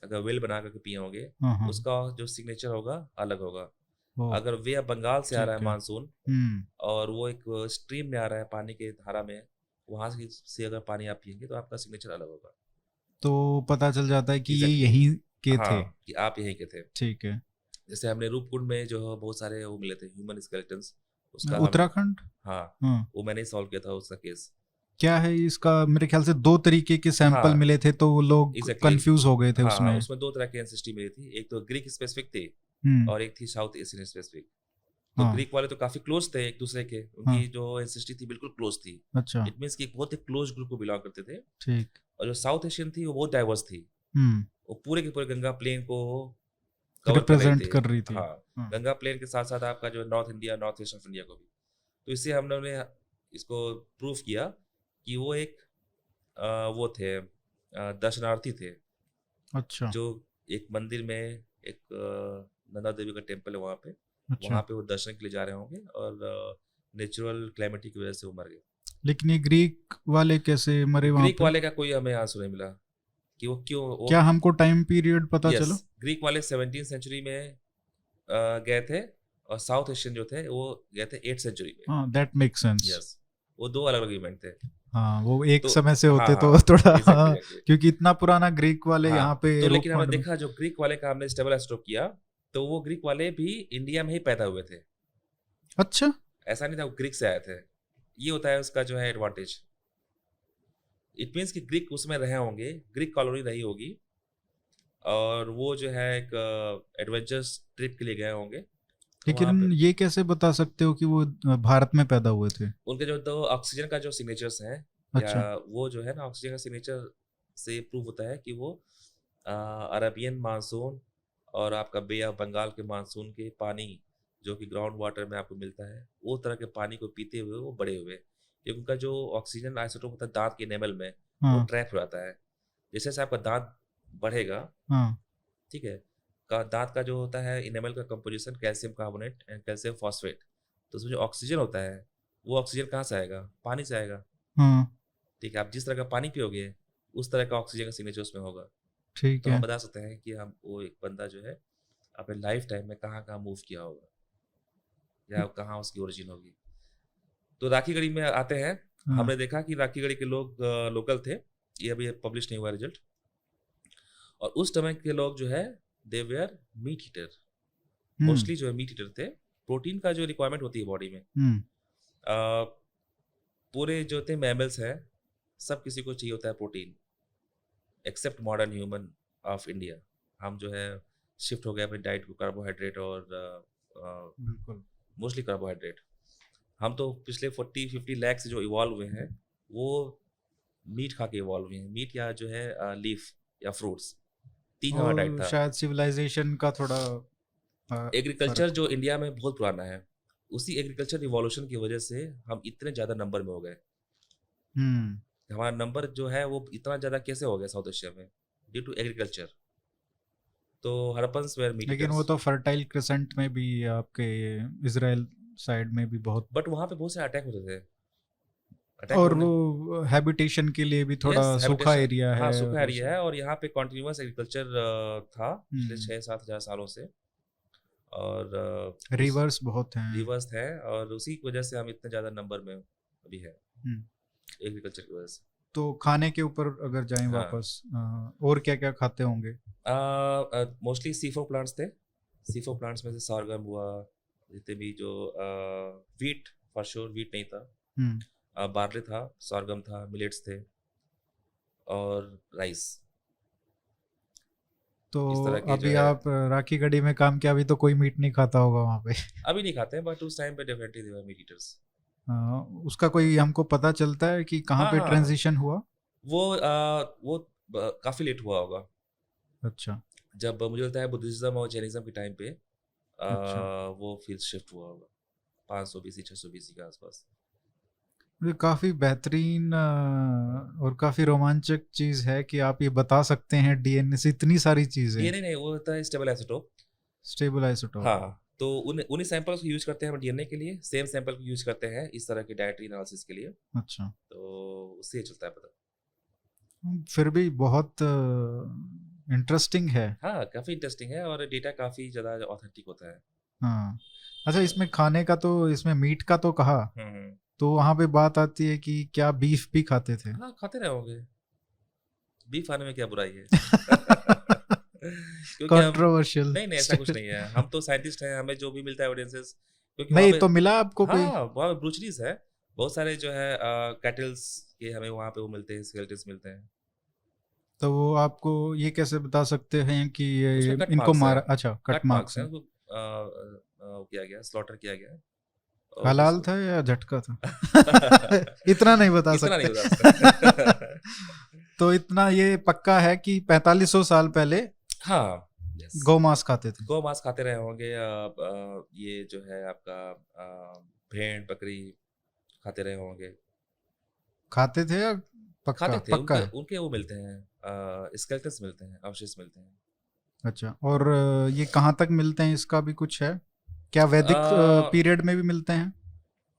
अगर वेल बना करके पिए होंगे, हाँ हाँ। उसका जो सिग्नेचर होगा अलग होगा। ओ। अगर वे बंगाल से आ रहा है ठीक है। मानसून हम्म। और वो एक स्ट्रीम में आ रहा है पानी के धारा में, वहां से अगर पानी आप पिएंगे तो आपका सिग्नेचर अलग होगा। तो पता चल जाता है कि ये एग्जैक्टली यहीं के थे। हाँ, कि आप यहीं के थे। ठीक है। जैसे हमने रूपकुंड में जो है बहुत सारे वो मिले थे ह्यूमन स्केलेटन्स, उसका हमने, उत्तराखंड। हाँ, हाँ। वो मैंने ही सॉल्व किया था उसका केस। क्या है इसका, मेरे ख्याल से दो तरीके के सैंपल हाँ, मिले थे तो वो लोग एग्जैक्टली कंफ्यूज हो गए थे हाँ, उसमें। उसमें दो तरह की एंसेस्ट्री मिली थी, एक तो ग्रीक स्पेसिफिक थी हम्म। और एक थी साउथ एशियन स्पेसिफिक। तो हाँ ग्रीक वाले तो काफी क्लोज थे एक दूसरे के, हाँ। उनकी जो एंसेस्ट्री थी बिल्कुल क्लोज थी। अच्छा। इट मीन्स कि एक बहुत ही क्लोज ग्रुप को बिलोंग करते थे। ठीक। और जो साउथ एशियन थी वो बहुत डाइवर्स थी, हम्म। वो पूरे के पूरे गंगा प्लेन को कवर कर रही रिप्रेजेंट थी। कर रही थी। हाँ, हाँ। गंगा प्लेन के साथ साथ आपका जो north India, north east of India को भी। तो इससे हम लोगों ने इसको प्रूव किया कि वो एक वो थे दर्शनार्थी थे, अच्छा। जो एक मंदिर में एक नंदा देवी का टेम्पल है अच्छा। वहाँ पे वो दर्शन के लिए जा रहे होंगे और नेचुरल क्लाइमेटी की वजह से वो मर गए। लेकिन ये ग्रीक वाले कैसे मरे वहां ग्रीक पे? वाले का कोई हमें आंसर नहीं मिला कि वो क्यों वो। क्या हमको टाइम पीरियड पता यस, चलो? ग्रीक वाले 17वीं सेंचुरी में गए थे, और साउथ एशियन जो थे वो गए थे 8th सेंचुरी में। हाँ, दैट मेक सेंस। यस, वो दो अलग अलग इवेंट थे। हाँ, वो एक तो समय से हाँ होते तो हाँ, थोड़ा एग्जैक्टली हाँ, एग्जैक्टली। क्योंकि इतना पुराना ग्रीक वाले हाँ, यहाँ पे तो लेकिन हमने रूपकुंड में। देखा जो ग्रीक वाले का हमने स्टेबल स्ट्रोक किया, तो वो ग्रीक वाले भी इंडिया में ही पैदा हुए थे। अच्छा। ऐसा नहीं था वो ग्रीक से आए थे। ये होता है उसका जो है एडवांटेज। इट मीन्स कि ग्रीक उसमें रहे होंगे, ग्रीक कॉलोनी रही होगी, और वो जो है एक एडवेंचरस ट्रिप के लिए गए होंगे, तो वहाँ पे लेकिन ये कैसे बता सकते हो कि वो भारत में पैदा हुए थे? उनके जो दो ऑक्सीजन का जो सिग्नेचर्स हैं, या अच्छा। वो जो है ना ऑक्सीजन का सिग्नेचर से प्रूव होता है कि वो अरबियन मानसून और आपका बे ऑफ बंगाल के मानसून के पानी जो कि ग्राउंड वाटर में आपको मिलता है, वो तरह के पानी को पीते हुए वो बड़े हुए, क्योंकि उनका जो ऑक्सीजन आइसोटोप होता है दांत के एनेमल में, वो हाँ ट्रैप हो जाता है। जैसे जैसे आपका दांत बढ़ेगा, हाँ। ठीक है, का दांत का जो होता है इनेमल का composition calcium carbonate and calcium phosphate. तो उसमें जो ऑक्सीजन होता है, वो ऑक्सीजन कहाँ से आएगा, पानी से आएगा। हाँ। ठीक है, आप जिस तरह का पानी पियोगे उस तरह का ऑक्सीजन का सिग्नेचर उसमें होगा। ठीक तो हम है। बता सकते हैं कि हम वो एक बंदा जो है अपने लाइफ टाइम में कहाँ कहाँ मूव किया होगा, या कहाँ उसकी ओरिजिन होगी। तो राखी गढ़ी में आते हैं, हाँ। हमने देखा कि राखी गढ़ी के लोग लोकल थे, ये अभी पब्लिश नहीं हुआ रिजल्ट। और उस समय के लोग जो है दे वेयर मीट ईटर, हम्म। मोस्टली जो है मीट ईटर थे। प्रोटीन का जो रिक्वायरमेंट होती है बॉडी में, हम्म। पूरे जो थे मैमल्स हैं, सब किसी को चाहिए होता है protein, except modern human of India. हम जो है शिफ्ट हो गए अपनी डाइट को कार्बोहाइड्रेट और बिल्कुल। Mostly carbohydrate. हम तो पिछले 40-50 लाख से जो इवॉल्व हुए हैं, वो मीट खा के इवॉल्व हुए हैं। मीट या जो है लीफ या फ्रूट्स, तीन हमारा डाइट और था। शायद सिविलाइजेशन का थोड़ा एग्रीकल्चर फर्क। जो इंडिया में बहुत पुराना है, उसी एग्रीकल्चर रिवॉल्यूशन की वजह से हम इतने ज़्यादा नंबर में हो गए। हम्म। हमारा नंबर जो है वो इतना ज़्यादा कैसे हो गया साउथ एशिया में, ड्यू टू एग्रीकल्चर। तो हड़प्पन्स वेयर मीट लेकिन वो ईटर्स। तो फर्टाइल क्रिसेंट में भी, आपके इजराइल साइड में भी बहुत। बट वहाँ पे बहुत से अटैक होते थे, अटैक और होने। वो हैबिटेशन के लिए भी थोड़ा यस, सूखा हैबिटेशन, एरिया हाँ, है सूखा और वो एरिया सब। है, और यहाँ पे कॉन्टिन्यूस एग्रीकल्चर था पिछले हम्म। 6-7 हज़ार सालों से। और उस रिवर्स बहुत हैं। रिवर्स है, और उसी की वजह से हम इतने ज़्यादा नंबर में अभी है, हम्म। एग्रीकल्चर की वजह से। तो खाने के ऊपर अगर जाएं हाँ, वापस, और क्या क्या खाते होंगे? मोस्टली C4 प्लांट्स थे। C4 प्लांट्स में से sorghum हुआ, जितने भी जो व्हीट, फॉर श्योर व्हीट नहीं था, हम्म। बार्ले था, sorghum था, मिलेट्स थे और राइस। तो इस तरह के जो अभी है, आप राखी गढ़ी में काम किया, अभी तो कोई मीट नहीं खाता होगा वहाँ पे? अभी नहीं खाते हैं, बट उस टाइम पे definitely they were meet eaters. उसका कोई हमको पता चलता है कि कहाँ हाँ, पे हाँ, ट्रांजिशन हुआ? वो काफ़ी लेट हुआ होगा। अच्छा। जब मुझे लगता है बुद्धिज़्म और जैनिज़्म के टाइम पे अच्छा, वो फिर शिफ्ट हुआ होगा, 500 बीसी 600 बीसी के आसपास। ये काफ़ी बेहतरीन और काफ़ी रोमांचक चीज़ है कि आप ये बता सकते हैं डीएनए से इतनी सारी चीज़ें। डीएनए नहीं, वो होता है स्टेबल आइसोटोप। Stable isotope. हाँ, तो उन्हीं सैंपल्स को यूज़ करते हैं हम डीएनए के लिए, सेम सैंपल को यूज़ करते हैं इस तरह के डायट्री एनालिसिस के लिए, अच्छा। तो उससे ये चलता है पता। फिर भी बहुत इंटरेस्टिंग है। हाँ, काफ़ी इंटरेस्टिंग है और डेटा काफ़ी ज़्यादा ऑथेंटिक होता है। हाँ। अच्छा, इसमें खाने का तो, इसमें मीट का तो कहा, हुँ, हुँ। तो वहाँ पे बात आती है कि क्या बीफ भी खाते थे? हाँ, खाते रहे होंगे, बीफ खाने में क्या बुराई है? क्योंकि हम कंट्रोवर्शियल। नहीं, नहीं ऐसा कुछ नहीं है, हम तो साइंटिस्ट हैं, हमें जो भी मिलता है एविडेंसेस, क्योंकि वहाँ नहीं पे तो मिला आपको कोई? हाँ, वहाँ पे ब्रूचरीज़ है, बहुत सारे जो है कैटल्स के हमें वहाँ पे वो मिलते हैं, स्केलेटन्स मिलते हैं। तो वो आपको ये कैसे बता सकते हैं कि उसमें ये कट इनको मार्क्स है, मारा? अच्छा, कट कट मार्क्स मार्क्स हैं, है। उसको वो किया गया, स्लॉटर किया गया और फिर हलाल उसको था या झटका था? इतना नहीं बता इतना नहीं सकते। बता सकते। तो इतना ये पक्का है कि 4500 साल पहले हाँ, यस। गौ मांस खाते थे? गौ मांस खाते रहे होंगे, ये जो है आपका भेड़, बकरी खाते रहे होंगे। खाते थे या पक्का खाते थे, पक्का उनके है? उनके वो मिलते हैं, स्केलेटन्स मिलते हैं, अवशेष मिलते हैं। अच्छा, और ये कहाँ तक मिलते हैं, इसका भी कुछ है क्या? वैदिक अ, पीरियड में भी मिलते हैं?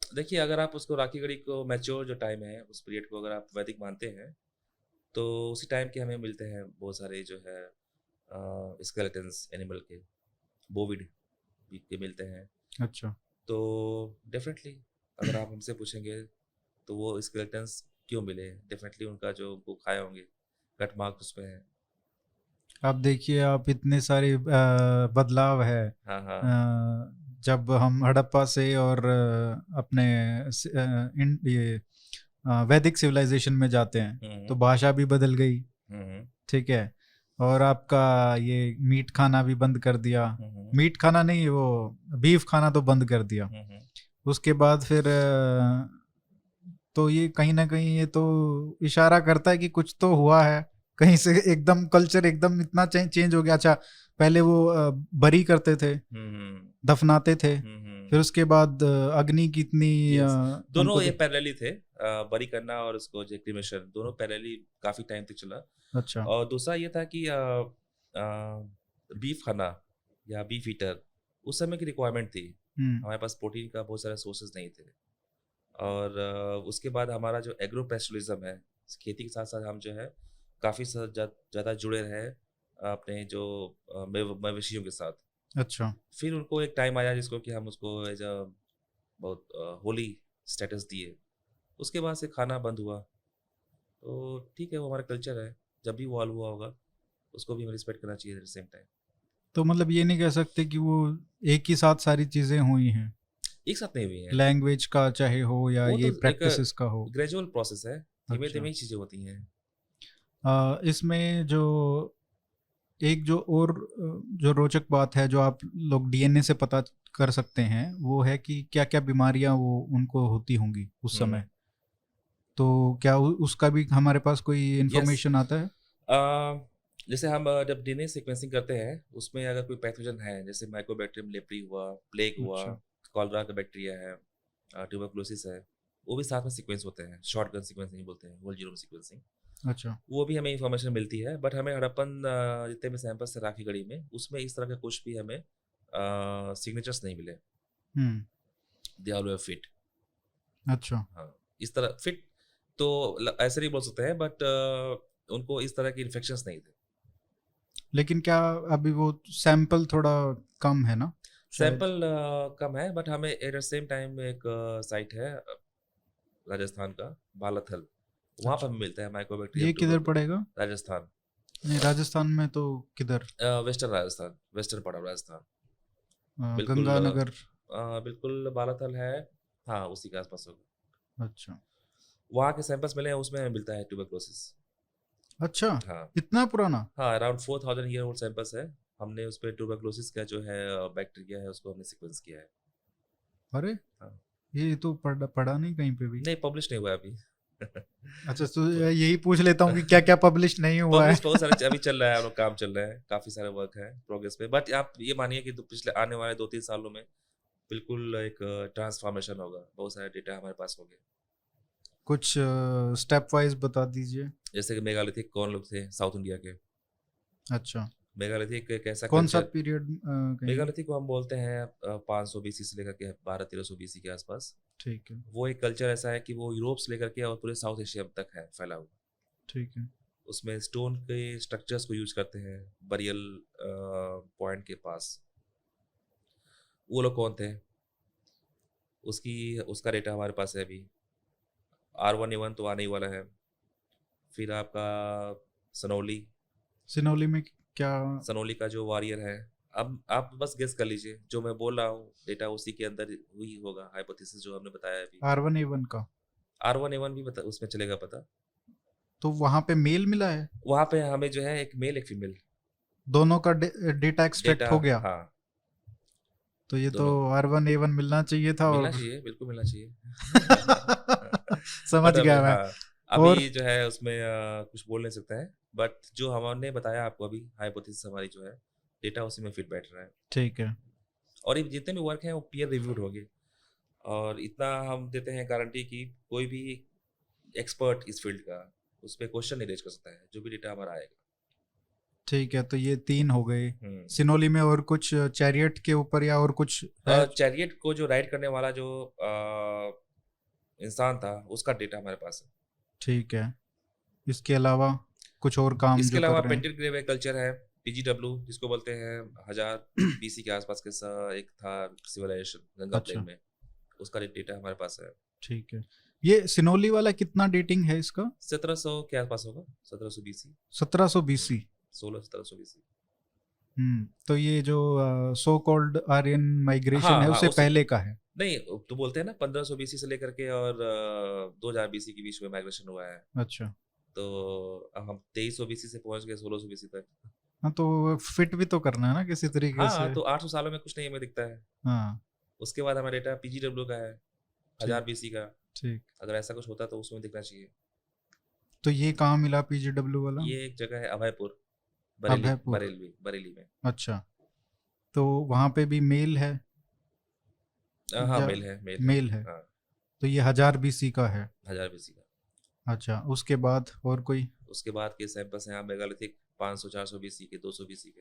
देखिए, अगर आप उसको राखी गढ़ी को मैच्योर जो टाइम है, उस पीरियड को अगर आप वैदिक मानते हैं, तो उसी टाइम के हमें मिलते हैं बहुत सारे जो है स्केलेटन्स एनिमल के, बोविड भी के मिलते हैं। अच्छा। तो डेफिनेटली अगर आप हमसे पूछेंगे तो वो स्केलेटन्स क्यों मिले, डेफिनेटली उनका जो वो खाए होंगे, कट मार्क उस पे है। आप देखिए, आप इतने सारे बदलाव है, हाँ, हाँ। जब हम हड़प्पा से और अपने ये वैदिक सिविलाइजेशन में जाते हैं तो हुँ, भाषा भी बदल गई। हुँ, हुँ, ठीक है। और आपका ये मीट खाना भी बंद कर दिया। हुँ, हुँ, मीट खाना नहीं, वो बीफ खाना तो बंद कर दिया। हुँ, हुँ। उसके बाद फिर तो ये कहीं ना कहीं ये तो इशारा करता है कि कुछ तो हुआ है कहीं से, एकदम कल्चर एकदम इतना चेंज हो गया। अच्छा, पहले वो बरी करते थे, हुँ, हुँ, दफनाते थे, हुँ, हुँ। फिर उसके बाद अग्नि की इतनी यस, दोनों उनको ये पैरेलल ही थे, बरी करना और उसको जो क्रीमेशन, दोनों पैरेलल ही काफ़ी टाइम तक चला। अच्छा। और दूसरा ये था कि बीफ खाना या बीफ ईटर उस समय की रिक्वायरमेट थी। हम्म। हमारे पास प्रोटीन का बहुत सारे सोर्सेज़ नहीं थे। और उसके बाद हमारा जो एग्रो पैस्टोरलिज्म है, खेती के साथ-साथ हम जो है काफ़ी ज़्यादा जुड़े रहे अपने जो मवेशियों के साथ। अच्छा। फिर उनको एक टाइम आया जिसको कि हम उसको एज़ अ बहुत होली स्टेटस दिए। उसके बाद से खाना बंद हुआ। तो ठीक है, वो हमारा कल्चर है। जब भी इवॉल्व हुआ होगा, उसको भी हमें रिस्पेक्ट करना चाहिए एट द सेम टाइम। तो मतलब ये नहीं कह सकते कि वो एक ही साथ सारी चीजें हुई हैं, एक साथ नहीं हुई हैं। लैंग्वेज का चाहे हो या वो ये तो एक प्रैक्टिसेस का हो? ग्रेजुअल प्रोसेस है। अच्छा। धीमे-धीमे ही चीज़ें होती हैं। इसमें जो एक जो और जो रोचक बात है जो आप लोग डीएनए से पता कर सकते हैं, वो है कि क्या क्या बीमारियां वो उनको होती होंगी उस हुँ। समय। तो क्या उसका भी हमारे पास कोई यस। इंफॉर्मेशन आता है? जैसे हम जब डीएनए सीक्वेंसिंग करते हैं, उसमें अगर कोई पैथोजन है, जैसे माइकोबैक्टीरियम लेप्री हुआ, प्लेग हुआ, अच्छा। कॉलरा का बैक्टीरिया है, ट्यूबरकुलोसिस है, वो भी साथ में सीक्वेंस होते हैं। शॉटगन सीक्वेंसिंग बोलते हैं, होल जीनोम सीक्वेंसिंग। अच्छा। वो भी हमें इन्फॉर्मेशन मिलती है, बट हमें हड़प्पन जितने भी सैंपल्स थे राखी गढ़ी में, उसमें इस तरह का कुछ भी हमें सिग्नेचर्स नहीं मिले। हम्म। They all were fit. अच्छा। हाँ, इस तरह फिट तो ऐसे नहीं बोल सकते हैं, बट उनको इस तरह के इन्फेक्शंस नहीं थे। लेकिन क्या अभी वो सैंपल थोड़ा कम है ना शायद? सैंपल कम है, बट हमें एट द सेम टाइम एक साइट है राजस्थान का बालाथल, वहाँ अच्छा, पर मिलता है माइकोबैक्टीरियम ये किधर ट्यूबरकुलोसिस। पड़ेगा? राजस्थान, नहीं, राजस्थान में तो किधर? Western Rajasthan, western part of Rajasthan, बिल्कुल गंगानगर? बिल्कुल बालाथल है, हाँ उसी के आसपास होगा। अच्छा। वहाँ के सैंपल्स मिले हैं, उसमें मिलता है ट्यूबरकुलोसिस। अच्छा, हाँ इतना पुराना? हाँ, अराउंड 4000 ईयर ओल्ड सैंपल्स है। हमने उस पर ट्यूबरकुलोसिस का जो है बैक्टीरिया है उसको हमने सीक्वेंस किया है। अरे, हाँ, ये तो पढ़ा नहीं कहीं पे भी। नहीं पब्लिश नहीं हुआ है अभी। अच्छा, तो यही पूछ लेता हूँ कि क्या क्या पब्लिश नहीं हुआ पब्लिश बहुत है। सारे अभी चल रहा है, हम लोग काम चल रहा है, काफी सारे वर्क है प्रोग्रेस पे, बट आप ये मानिए कि पिछले आने वाले 2-3 सालों में बिल्कुल एक ट्रांसफॉर्मेशन होगा, बहुत सारे डेटा हमारे पास होंगे। कुछ स्टेप वाइज बता दीजिए। जैसे कि मेगालिथिक कौन लोग थे साउथ इंडिया के। अच्छा, मेगालिथिक एक ऐसा कौन सा कल्चर, पीरियड कहेंगे? मेगालिथिक को हम बोलते हैं 500 बीसी से लेकर के 1200-1300 बीसी के आसपास। ठीक है। वो एक कल्चर ऐसा है कि वो यूरोप से लेकर के और पूरे साउथ एशिया तक है फैला हुआ। ठीक है। उसमें स्टोन के स्ट्रक्चर्स को यूज करते हैं बरियल पॉइंट के पास। वो लोग कौन थे, उसकी उसका डेटा हमारे पास है अभी। R1A1 तो आने ही वाला है। फिर आपका सनौली, सिनौली में क्या? सनौली का जो वॉरियर है, अब आप बस गेस कर लीजिए, जो मैं बोल रहा हूँ डेटा उसी के अंदर हुई होगा, हाइपोथेसिस जो हमने बताया अभी। R1A1 का? R1A1 भी बता, उसमें चलेगा पता। तो वहां पे मेल मिला है? वहाँ पे हमें जो है एक मेल एक फीमेल दोनों का डेटा एक्सट्रैक्ट डेटा, हो गया? हाँ तो ये तो दोनों R1A1 मिलना चाहिए था मिलना और चाहिए, बिल्कुल मिलना चाहिए। समझ मतलब गया मैं। हाँ, और अभी जो है उसमें कुछ बोल नहीं सकते हैं, बट जो हमने बताया आपको अभी हाइपोथेसिस हमारी जो है, डेटा उसी में फिट बैठ रहा है। ठीक है। और ये जितने भी वर्क हैं वो पीयर रिव्यूड होंगे, और इतना हम देते हैं गारंटी कि कोई भी एक्सपर्ट इस फील्ड का उस पर क्वेश्चन नहीं रेज कर सकता है, जो भी डेटा हमारा आएगा। ठीक है, तो ये 3 हो गए। हम्म। सिनोली में और कुछ चैरियट के ऊपर या और कुछ है? चैरियट को जो राइड करने वाला जो इंसान था उसका डेटा हमारे पास है। ठीक है। इसके अलावा कुछ और काम इसके जो कर अलावा रहे हैं? पेंटेड ग्रेव कल्चर है, PGW जिसको बोलते हैं, 1000 BC के आसपास के एक था सिविलाइजेशन गंगा प्लेन अच्छा, में, उसका डेटा हमारे पास है। ठीक है। ये सिनोली वाला कितना डेटिंग है इसका? 1700 के आसपास होगा, 1700 BC। 1700 BC? 16-1700 BC। तो ये जो सो कॉल्ड आर्यन माइग्रेशन हाँ है हाँ, उससे उस पहले का है? नहीं, तो बोलते हैं ना 1500 BC से लेकर के और 2000 BC के बीच में माइग्रेशन हुआ है। अच्छा। तो अब हम 2300 BC से पहुंच गए 1600 BC तक। हाँ, तो फिट भी तो करना है ना किसी तरीके हाँ, से। तो 800 सालों में कुछ नहीं हमें दिखता है। हाँ। उसके बाद हमारा डेटा PGW का है, ठीक। 1000 BC का। ठीक। अगर ऐसा कुछ होता तो उसमें दिखना चाहिए। तो ये कहाँ मिला PGW वाला? ये एक जगह है अभयपुर, बरेली, अभयपुर? बरेली में। अच्छा, तो वहाँ पे भी मेल है हाँ या? मेल है, मेल है। मेल है। हाँ, तो ये 1000 BC का है? 1000 BC का। अच्छा, उसके बाद और कोई? उसके बाद के सैंपल्स हैं मेगालिथिक 500-400 BC के, 200 BC के,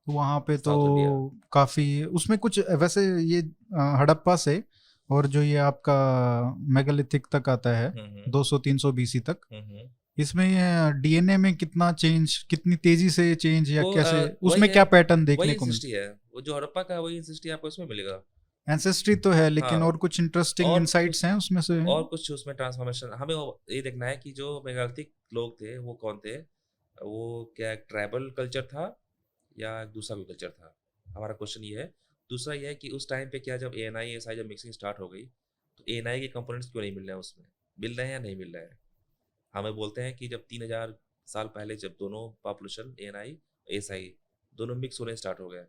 वहाँ पे तो साउथ इंडिया। काफी उसमें कुछ वैसे ये हड़प्पा से और जो ये आपका मेगालिथिक तक आता है, हम्म 200-300 BC तक, हम्म। इसमें डीएनए में कितना चेंज, कितनी तेजी से चेंज या वो कैसे, वही उसमें है, क्या पैटर्न वही देखने को मिलता इंसिस्टी है, वो जो हड़प्पा का है वही इंसिस्टी आपको इसमें मिलेगा। है? एंसेस्ट्री तो है, लेकिन हाँ, और कुछ इंटरेस्टिंग और इंसाइट्स कुछ हैं उसमें से? और कुछ उसमें ट्रांसफॉर्मेशन हमें ये देखना है कि जो मेगालिथिक लोग थे वो कौन थे, वो क्या एक ट्राइबल कल्चर था या एक दूसरा भी कल्चर था, हमारा क्वेश्चन ये है। दूसरा ये है कि उस टाइम पे क्या जब ANI SI जब मिक्सिंग स्टार्ट हो गई तो ANI के कंपोनेंट्स क्यों नहीं मिल रहे हैं उसमें, मिल रहे हैं या नहीं मिल रहे हैं। हमें बोलते हैं कि जब 3000 साल पहले जब दोनों पॉपुलेशन ANI SI दोनों मिक्स होने स्टार्ट हो गए,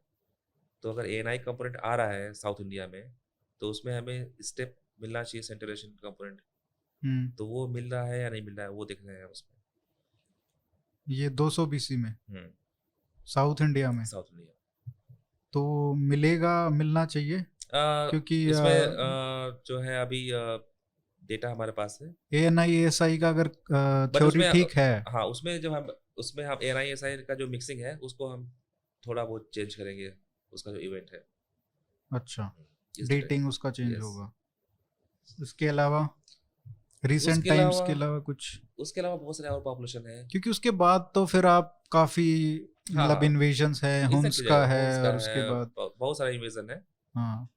तो अगर ANI कंपोनेंट आ रहा है साउथ इंडिया में तो उसमें हमें स्टेप मिलना चाहिए सेंट्रलेशन कंपोनेंट, हम्म तो वो मिल रहा है या नहीं मिल रहा है वो देख रहे हैं उसमें। ये 200 BC में हम्म, साउथ इंडिया में? South India. तो मिलेगा, मिलना चाहिए, क्योंकि इसमें जो है अभी डेटा हमारे पास है, ANI ASI का अगर बट थ्योरी उसमें ठीक है। हाँ उसमें हम ANI SI का जो मिक्सिंग है उसको हम थोड़ा बहुत चेंज करेंगे, उसका जो इवेंट है। अच्छा, इस तरह, डेटिंग उसका चेंज यस। होगा। इसके अलावा रिसेंट उसके टाइम्स अलावा के अलावा कुछ? उसके अलावा बहुत सारे और पॉपुलेशन है। क्योंकि उसके बाद तो फिर आप काफी, हाँ मतलब हाँ, इन्वेजन्स है, हुन्स एग्जैक्टली का जगह है, होम्स का और है, उसके बाद बहुत सारा इन्वेजन है। हाँ।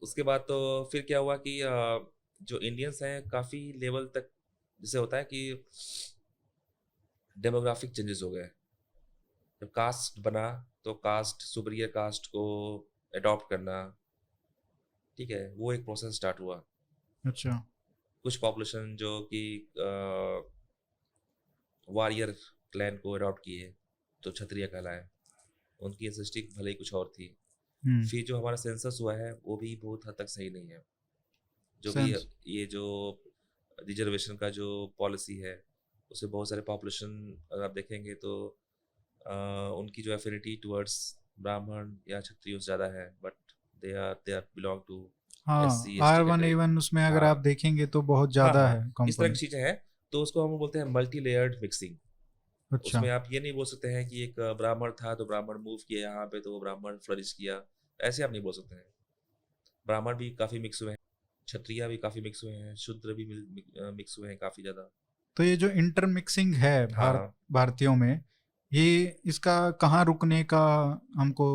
उसके बाद तो फिर क्या हुआ कि जो इंडियंस हैं काफ़ी लेवल तक जिससे होता है कि डेमोग्राफिक चेंजेस हो गए। जब कास्ट बना तो कास्ट सुपीरियर कास्ट को अडॉप्ट करना, ठीक है, वो एक प्रोसेस स्टार्ट हुआ। अच्छा। कुछ पॉपुलेशन जो कि वॉरियर क्लैन को अडॉप्ट किए तो क्षत्रिय कहलाए, उनकी एंसेस्ट्री भले ही कुछ और थी। हम्म। फिर जो हमारा सेंसस हुआ है वो भी बहुत हद तक सही नहीं है। जो भी सेंस। ये जो रिजर्वेशन का जो पॉलिसी है उससे बहुत सारे पॉपुलेशन अगर आप देखेंगे तो उनकी जो एफिनिटी टुवर्ड्स ब्राह्मण या क्षत्रियों से ज़्यादा है, but they are belong to हाँ, SC ST कैटेगरी। R1A1 उसमें अगर हाँ आप देखेंगे तो बहुत हाँ ज़्यादा हाँ, है इस तरह की कंपोनेंट। चीज़ें हैं। तो उसको हम बोलते हैं मल्टी लेयर्ड मिक्सिंग। अच्छा। उसमें आप ये नहीं बोल सकते हैं कि एक ब्राह्मण था तो ब्राह्मण मूव किया यहाँ पे तो वो ब्राह्मण फ्लरिश किया, ऐसे आप नहीं बोल सकते हैं। ब्राह्मण भी काफ़ी मिक्स हुए हैं, क्षत्रिय भी काफ़ी मिक्स हुए हैं, शूद्र भी मिक्स हुए हैं काफ़ी ज़्यादा। तो ये जो इंटरमिक्सिंग है हाँ हाँ। भारतीयों में, ये इसका कहाँ रुकने का हमको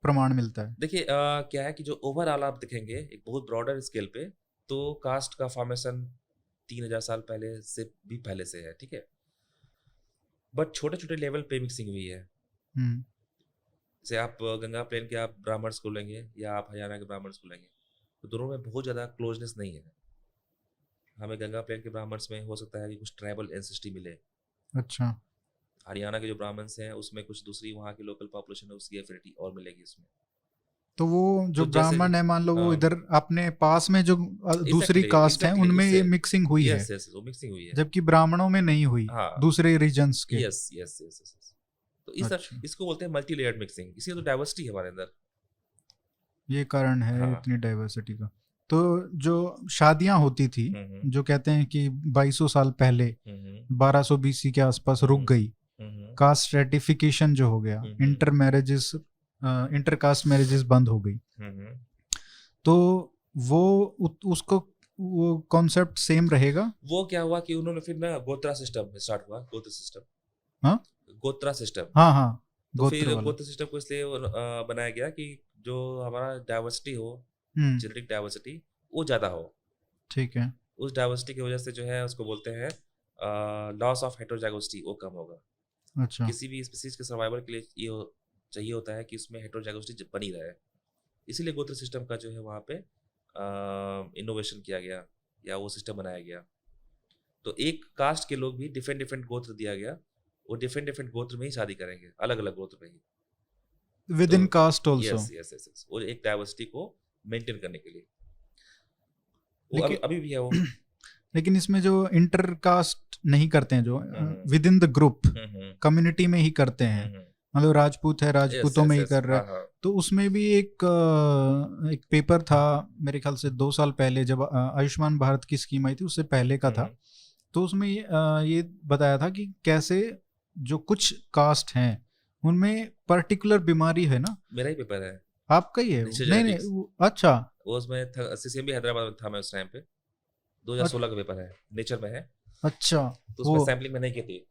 प्रमाण मिलता है? देखिए क्या है कि जो ओवरऑल आप देखेंगे एक बहुत ब्रॉडर स्केल पे, तो कास्ट का फॉर्मेशन 3000 साल पहले से भी पहले से है, ठीक है, बट छोटे छोटे लेवल पे मिक्सिंग हुई है। हम्म। जैसे आप गंगा प्लेन के आप ब्राह्मण्स को लेंगे या आप हरियाणा के ब्राह्मण्स को लेंगे तो दोनों में बहुत ज़्यादा क्लोजनेस नहीं है। हमें गंगा प्लेन के ब्राह्मण्स में हो सकता है कि कुछ ट्राइबल एंसेस्ट्री मिले, अच्छा। हरियाणा के जो ब्राह्मण्स हैं उसमें कुछ दूसरी वहाँ की लोकल पॉपुलेशन है उसकी एफिनिटी और मिलेगी उसमें। तो वो जो तो जैसे ब्राह्मण है, मान लो वो इधर अपने पास में जो दूसरी एग्जैक्टली कास्ट है एग्जैक्टली उनमें उससे ये मिक्सिंग हुई है, यस यस वो मिक्सिंग हुई है। जबकि ब्राह्मणों में नहीं हुई, हाँ दूसरे रीजन्स के। Yes yes yes yes. तो अच्छा, इसको बोलते हैं मल्टी लेयर्ड मिक्सिंग, इसी तो डाइवर्सिटी है हमारे अंदर। ये कारण है हाँ। इतनी डाइवर्सिटी का। तो जो शादियां होती थी, हम्म जो कहते हैं कि 2200 साल पहले, हम्म 1200 BC के आसपास रुक हम्म गई, हम्म कास्ट स्ट्रेटिफिकेशन जो हो गया, हम्म इंटर कास्ट मैरिजेस बंद हो गई, हम्म। तो वो उसको वो कॉन्सेप्ट सेम रहेगा? वो क्या हुआ कि उन्होंने फिर ना गोत्रा सिस्टम स्टार्ट हुआ, गोत्र सिस्टम, हाँ गोत्रा सिस्टम। हाँ हाँ, तो गोत्र फिर वाला। गोत्र सिस्टम को इसलिए बनाया गया कि जो हमारा डाइवर्सिटी हो, हम्म। जेनेटिक डाइवर्सिटी वो ज़्यादा हो। ठीक है। उस डाइवर्सिटी की वजह से जो है उसको बोलते हैं लॉस ऑफ हेटेरोजाइगोसिटी, वो कम होगा। अच्छा। किसी भी स्पीसीज के सर्वाइवल के लिए चाहिए होता है कि उसमें हेटेरोजाइगोसिटी बनी रहे, इसीलिए गोत्र सिस्टम का जो है वहाँ पे इनोवेशन किया गया या वो सिस्टम बनाया गया। तो एक कास्ट के लोग भी डिफरेंट डिफरेंट गोत्र दिया गया, वो डिफरेंट डिफरेंट गोत्र में ही शादी करेंगे, अलग अलग गोत्र में ही। विद तो in caste also. Yes yes yes yes, वो एक डाइवर्सिटी को मेंटेन करने के लिए, वो लेकिन अभी भी है वो। लेकिन इसमें जो इंटर कास्ट नहीं करते हैं, जो हम्म within the group hmm community में ही करते हैं, हम्म। मतलब राजपूत है यस राजपूतों में यस ही यस, कर रहा हाँ है, हाँ। तो उसमें भी एक पेपर था, मेरे ख्याल से 2 साल पहले, जब आयुष्मान भारत की स्कीम आई थी उससे पहले का था। तो उसमें ये बताया था कि कैसे जो कुछ कास्ट हैं उनमें पर्टिकुलर बीमारी है ना। मेरा ही पेपर है, आपका ही है वो? नेचर नहीं नहीं जेनेटिक्स। अच्छा। वो उसमें CCMB हैदराबाद में था, मैं उस टाइम पे अ- 2016 का पेपर है, नेचर में है। अच्छा। तो वो उसमें सैम्पलिंग में नहीं की थी,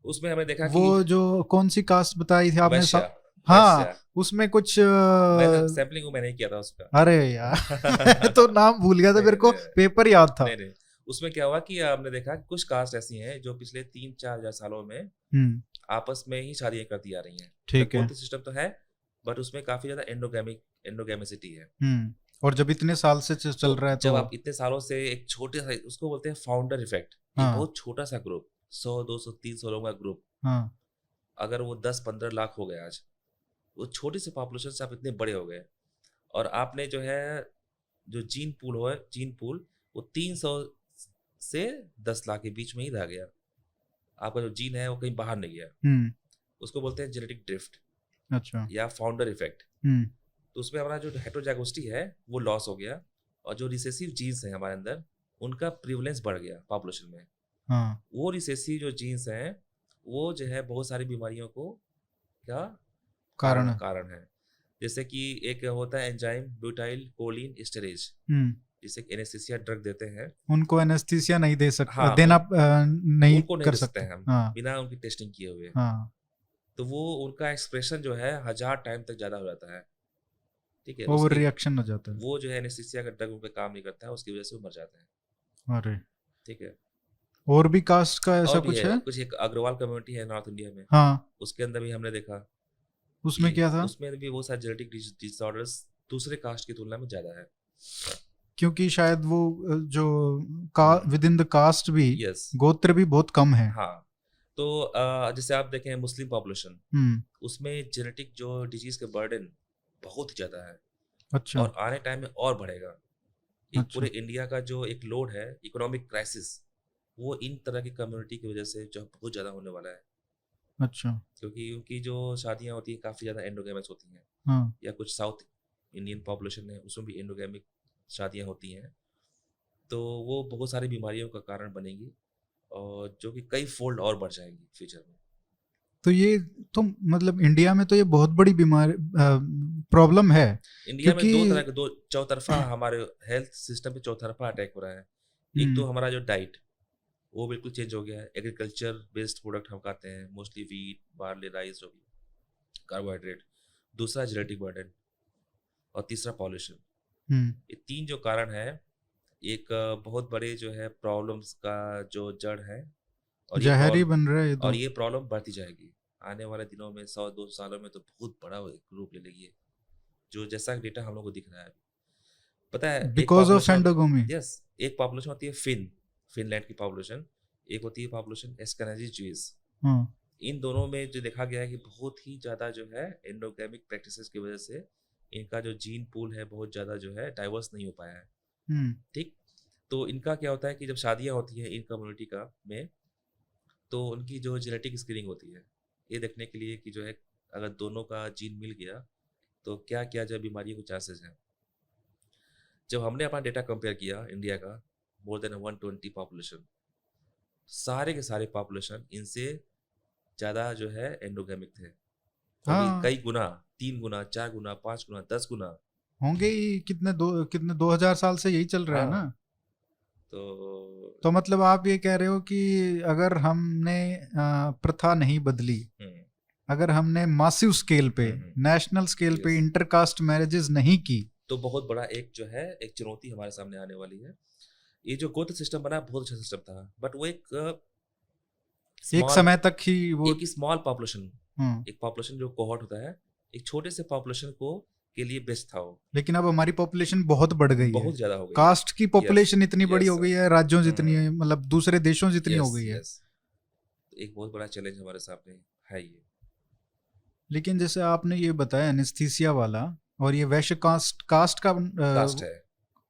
उसमें हमने देखा वो कि जो कौन सी कास्ट बताई थी आपने वैश्या, हाँ, वैश्या। उसमें कुछ मैंने सैम्पलिंग को मैंने नहीं किया था उसका। अरे यार मैं तो नाम भूल गया था, नहीं मेरे नहीं को नहीं पेपर याद था। नहीं नहीं। उसमें क्या हुआ कि हमने देखा कि कुछ कास्ट ऐसी हैं जो पिछले 3-4 हजार सालों में हम्म। आपस में ही शादियां करती आ रही हैं। मतलब ठीक है। गोत्र सिस्टम तो है, बट उसमें काफी ज्यादा एंडोगेमिसिटी है। और जब इतने साल से तो चल रहा है तो। जब आप इतने सालों से एक छोटे सा, उसको बोलते हैं फाउंडर इफेक्ट, एक हाँ बहुत छोटा सा ग्रुप, 100 200 300 लोगों का ग्रुप, हाँ। अगर वो 10-15 लाख हो गए आज, वो छोटी सी पॉपुलेशन से आप इतने बड़े हो गए, और आपने जो है जो जीन पूल वो 300 से 10 लाख के बीच में ही रह गया। आपका जो जीन है वो कहीं बाहर नहीं गया। हम्म। उसको बोलते हैं जेनेटिक ड्रिफ्ट अच्छा। या फाउंडर इफेक्ट। हम्म। तो उसमें हमारा जो हेटेरोजाइगोसिटी है वो लॉस हो गया, और जो रिसेसिव जीन्स हैं हमारे अंदर उनका प्रिवलेंस बढ़ गया पॉपुलेशन में। हाँ। वो रिसेसिव जो जीन्स हैं वो जो है बहुत सारी बीमारियों को क्या कारण कारण है। कारण है। जैसे कि एक होता है एंजाइम ब्यूटाइल कोलिन एस्टरेज, हम्म। जिसे एनेस्थीसिया ड्रग देते हैं। उनको एनेस्थीसिया नहीं दे सकते, हाँ देना नहीं उनको नहीं कर दे सकते सकते। हैं हम हाँ बिना उनकी टेस्टिंग किए हुए। हाँ। तो वो उनका एक्सप्रेशन जो है 1000 टाइम तक ज़्यादा हो जाता है, ठीक है, ओवर उसकी रिएक्शन हो जाता है। वो जो है एनेस्थीसिया का ड्रग उन पे काम नहीं करता है, उसकी वजह से वो मर जाते हैं, अरे। ठीक है। और भी कास्ट का ऐसा और भी कुछ है, है? कुछ एक अग्रवाल कम्युनिटी है नॉर्थ इंडिया में, हाँ, उसके अंदर भी हमने देखा कि उसमें क्या था? उसमें भी वो सारे जेनेटिक डिसऑर्डर्स दूसरे कास्ट की तुलना में ज़्यादा है। क्योंकि शायद वो जो का विद इन द कास्ट भी यस। गोत्र भी बहुत कम है। हाँ, तो जैसे आप देखें मुस्लिम पॉपुलेशन, हम्म। उसमें जेनेटिक जो डिजीज़ का बर्डन बहुत ही ज़्यादा है अच्छा। और आने टाइम में और बढ़ेगा। एक पूरे अच्छा। इंडिया का जो एक लोड है, इकोनॉमिक क्राइसिस, वो इन तरह की कम्युनिटी की वजह से जो बहुत ज़्यादा होने वाला है। अच्छा। क्योंकि उनकी जो शादियाँ होती हैं काफ़ी ज़्यादा एंडोगेमस होती हैं, हाँ। या कुछ साउथ इंडियन पॉपुलेशन है उसमें भी एंडोगेमिक शादियाँ होती हैं, तो वो बहुत सारी बीमारियों का कारण बनेंगी और जो कि कई फोल्ड और बढ़ जाएंगी फ्यूचर में। तो ये तो मतलब इंडिया में तो ये बहुत बड़ी बीमारी प्रॉब्लम है। इंडिया में क्योंकि दो तरह के, दो चौतरफा हमारे हेल्थ सिस्टम पे चौतरफा अटैक हो रहा है। एक तो हम्म। हमारा जो डाइट, वो बिल्कुल चेंज हो गया है। एग्रीकल्चर बेस्ड प्रोडक्ट हम खाते हैं, मोस्टली वीट, बार्ले, राइस, जो भी कार्बोहाइड्रेट। दूसरा जेनेटिक बर्डन, और तीसरा पॉल्यूशन। हम्म। ये तीन जो कारण है, एक बहुत बड़े जो है प्रॉब्लम्स का जो जड़ है। और ये जहर ही प्रॉब्लम बन रहा है ये और तो। ये प्रॉब्लम बढ़ती जाएगी आने वाले दिनों में। 100-200 सालों में तो बहुत बड़ा एक रूप ले लेगी ये, जो जैसा डेटा हम लोग को दिख रहा है। पता है, एक बिकॉज ऑफ पॉपुलेशन, एंडोगोमी। यस, एक पॉपुलेशन होती है फिनलैंड की पॉपुलेशन, एक होती है पॉपुलेशन एस्केनाजी ज्यूज। हाँ। इन दोनों में जो देखा गया है कि बहुत ही ज़्यादा जो है एंडोगेमिक प्रैक्टिसेस की वजह से इनका जो जीन पूल है बहुत ज़्यादा जो है डाइवर्स नहीं हो पाया है। हम्म। ठीक। तो इनका क्या होता है कि जब शादियाँ होती हैं इन कम्युनिटी का में, तो उनकी जो जेनेटिक स्क्रीनिंग होती है, ये देखने के लिए कि जो है अगर दोनों का जीन मिल गया तो क्या क्या जो बीमारियों के चांसेस हैं। जब हमने अपना डेटा कंपेयर किया इंडिया का, मोर देन 120 पॉपुलेशन, सारे के सारे पॉपुलेशन इनसे ज़्यादा जो है एंडोगेमिक थे। और भी हाँ, कई गुना, 3 गुना, 4 गुना, 5 गुना, 10 गुना। होंगे ही। कितने 2000 साल से यही चल रहा है ना। हाँ। तो तो मतलब आप ये कह रहे हो कि अगर हमने प्रथा नहीं बदली, हम्म अगर हमने मासिव स्केल पे, नेशनल स्केल पे यस, इंटरकास्ट मैरिजेस नहीं की। तो बहुत बड़ा एक जो है एक चुनौती हमारे सामने आने वाली है। ये जो गोत्र सिस्टम बना बहुत अच्छा सिस्टम था, बट वो एक एक स्मॉल समय तक ही वो। एक स्मॉल पॉपुलेशन, हम्म। एक पॉपुलेशन जो कोहॉर्ट होता है, एक छोटे से पॉपुलेशन को के लिए बेस्ट था वो। लेकिन अब हमारी पॉपुलेशन बहुत बढ़ गई है। बहुत ज़्यादा हो गई है। कास्ट की यस, पॉपुलेशन इतनी बड़ी यस हो सर। गई है, राज्यों जितनी है, मतलब दूसरे देशों जितनी हो यस, गई है। यस। एक बहुत बड़ा चैलेंज हमारे सामने है ये। लेकिन जैसे आपने ये बताया एनेस्थीसिया वाला, और ये वैश्य कास्ट कास्ट का कास्ट है,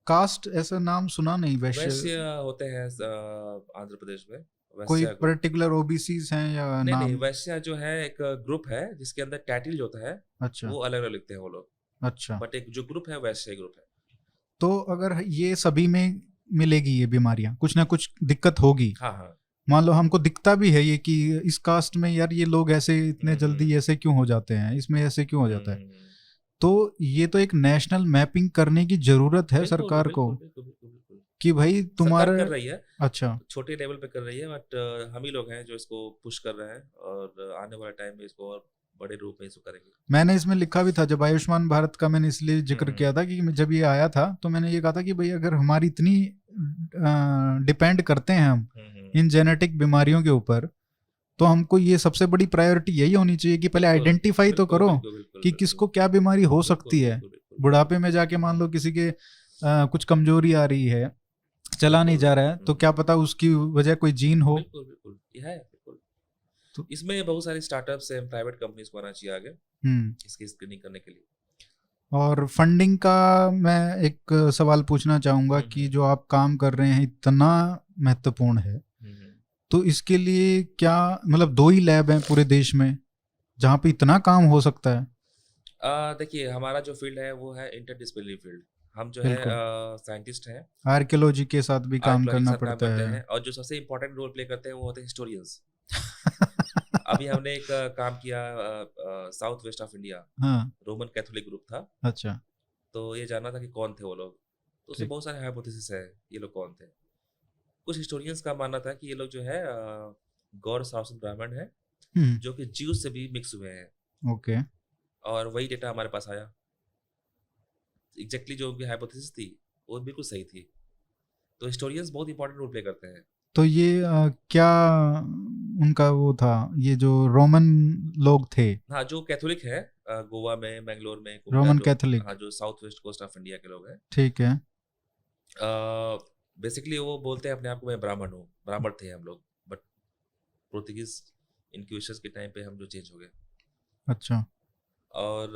कास्ट ऐसा नाम सुना नहीं, वैश्य। वैश्य होते हैं आंध्र प्रदेश में, कोई वैश्य ग्रुप। पर्टिकुलर ओबीसीज हैं या नहीं नहीं, नाम? वैश्य जो है एक ग्रुप है जिसके अंदर टैटिल जो होता है, अच्छा। वो अलग अलग लिखते हैं वो लोग। अच्छा। बट एक जो ग्रुप है वैश्य ग्रुप है। तो अगर ये सभी में मिलेगी ये बीमारियां, कुछ ना कुछ दिक्कत होगी। हाँ हाँ। मान लो हमको दिखता भी है ये कि इस कास्ट में यार ये लोग ऐसे इतने हम्म जल्दी ऐसे क्यों हो जाते हैं, इसमें ऐसे क्यों हो जाता है। हम्म, तो ये तो एक नेशनल मैपिंग करने की जरूरत है बिल्कुल सरकार को, बिल्कुल बिल्कुल बिल्कुल बिल्कुल। कि भाई सरकार तुम्हारे। कर रही है, अच्छा। छोटे लेवल पे कर रही है, बट हम ही लोग हैं जो इसको पुश कर रहे हैं, और आने वाले टाइम में इसको और बड़े रूप में इसको करेंगे। मैंने इसमें लिखा भी था, जब आयुष्मान भारत का मैंने इसलिए जिक्र हम्म किया था कि जब ये आया था तो मैंने ये कहा था कि भाई अगर हमारी इतनी डिपेंड करते हैं हम हम्म, इन जेनेटिक बीमारियों के ऊपर, तो हमको ये सबसे बड़ी प्रायोरिटी यही होनी चाहिए कि पहले बिल्कुल आइडेंटिफाई तो बिल्कुल करो बिल्कुल बिल्कुल कि बिल्कुल किसको क्या बीमारी हो बिल्कुल सकती है। बिल्कुल बिल्कुल बुढ़ापे में जाके मान लो किसी के कुछ कमजोरी आ रही है, चला नहीं बिल्कुल। जा रहा है, तो क्या पता उसकी वजह कोई जीन हो। बिल्कुल बिल्कुल, ये है बिल्कुल। तो इसमें बहुत सारे स्टार्टअप्स हैं, प्राइवेट कंपनीज को आना चाहिए आगे हम्म। इसकी स्क्रीनिंग करने के लिए। और फंडिंग का मैं एक सवाल पूछना चाहूंगा कि हम्म जो आप काम कर रहे हैं इतना महत्वपूर्ण है, हम्म। तो इसके लिए क्या मतलब 2 ही लैब हैं पूरे देश में जहाँ पे इतना काम हो सकता है? देखिए, हमारा जो फील्ड है वो है इंटरडिसिप्लिनरी फील्ड। हम जो है बिल्कुल। साइंटिस्ट हैं, आर्कियोलॉजी के साथ भी काम आर्कियोलॉजी के करना साथ काम पड़ता करते है। हैं, और जो सबसे इंपॉर्टेंट रोल प्ले करते हैं वो होते हैं हिस्टोरियंस। अभी हमने एक काम किया साउथ वेस्ट ऑफ इंडिया, हाँ। रोमन कैथोलिक ग्रुप था। अच्छा। तो ये जानना था कि कौन थे वो लोग, तो उसमें ठीक। बहुत सारे हाइपोथेसिस है ये लोग कौन थे। कुछ हिस्टोरियंस का मानना था कि ये लोग जो है गौर सारस्वत ब्राह्मण है, हम्म। जो कि ज्यूज से भी मिक्स हुए हैं। ओके। और वही डेटा हमारे पास आया, एग्जैक्टली जो उनकी हाइपोथेसिस थी वो बिल्कुल सही थी। तो हिस्टोरियंस बहुत इंपॉर्टेंट रोल प्ले करते हैं। तो ये क्या उनका वो था, ये जो रोमन लोग थे, हाँ, जो कैथोलिक है गोवा में, मैंगलोर में, रोमन जो, कैथोलिक, हाँ, जो south west coast of India के लोग हैं, ठीक है। बेसिकली वो बोलते हैं अपने आप को मैं ब्राह्मण हूँ, ब्राह्मण थे हम लोग, बट पोर्तुगीज इनक्यूबेशंस के टाइम पे हम जो चेंज हो गए। अच्छा। और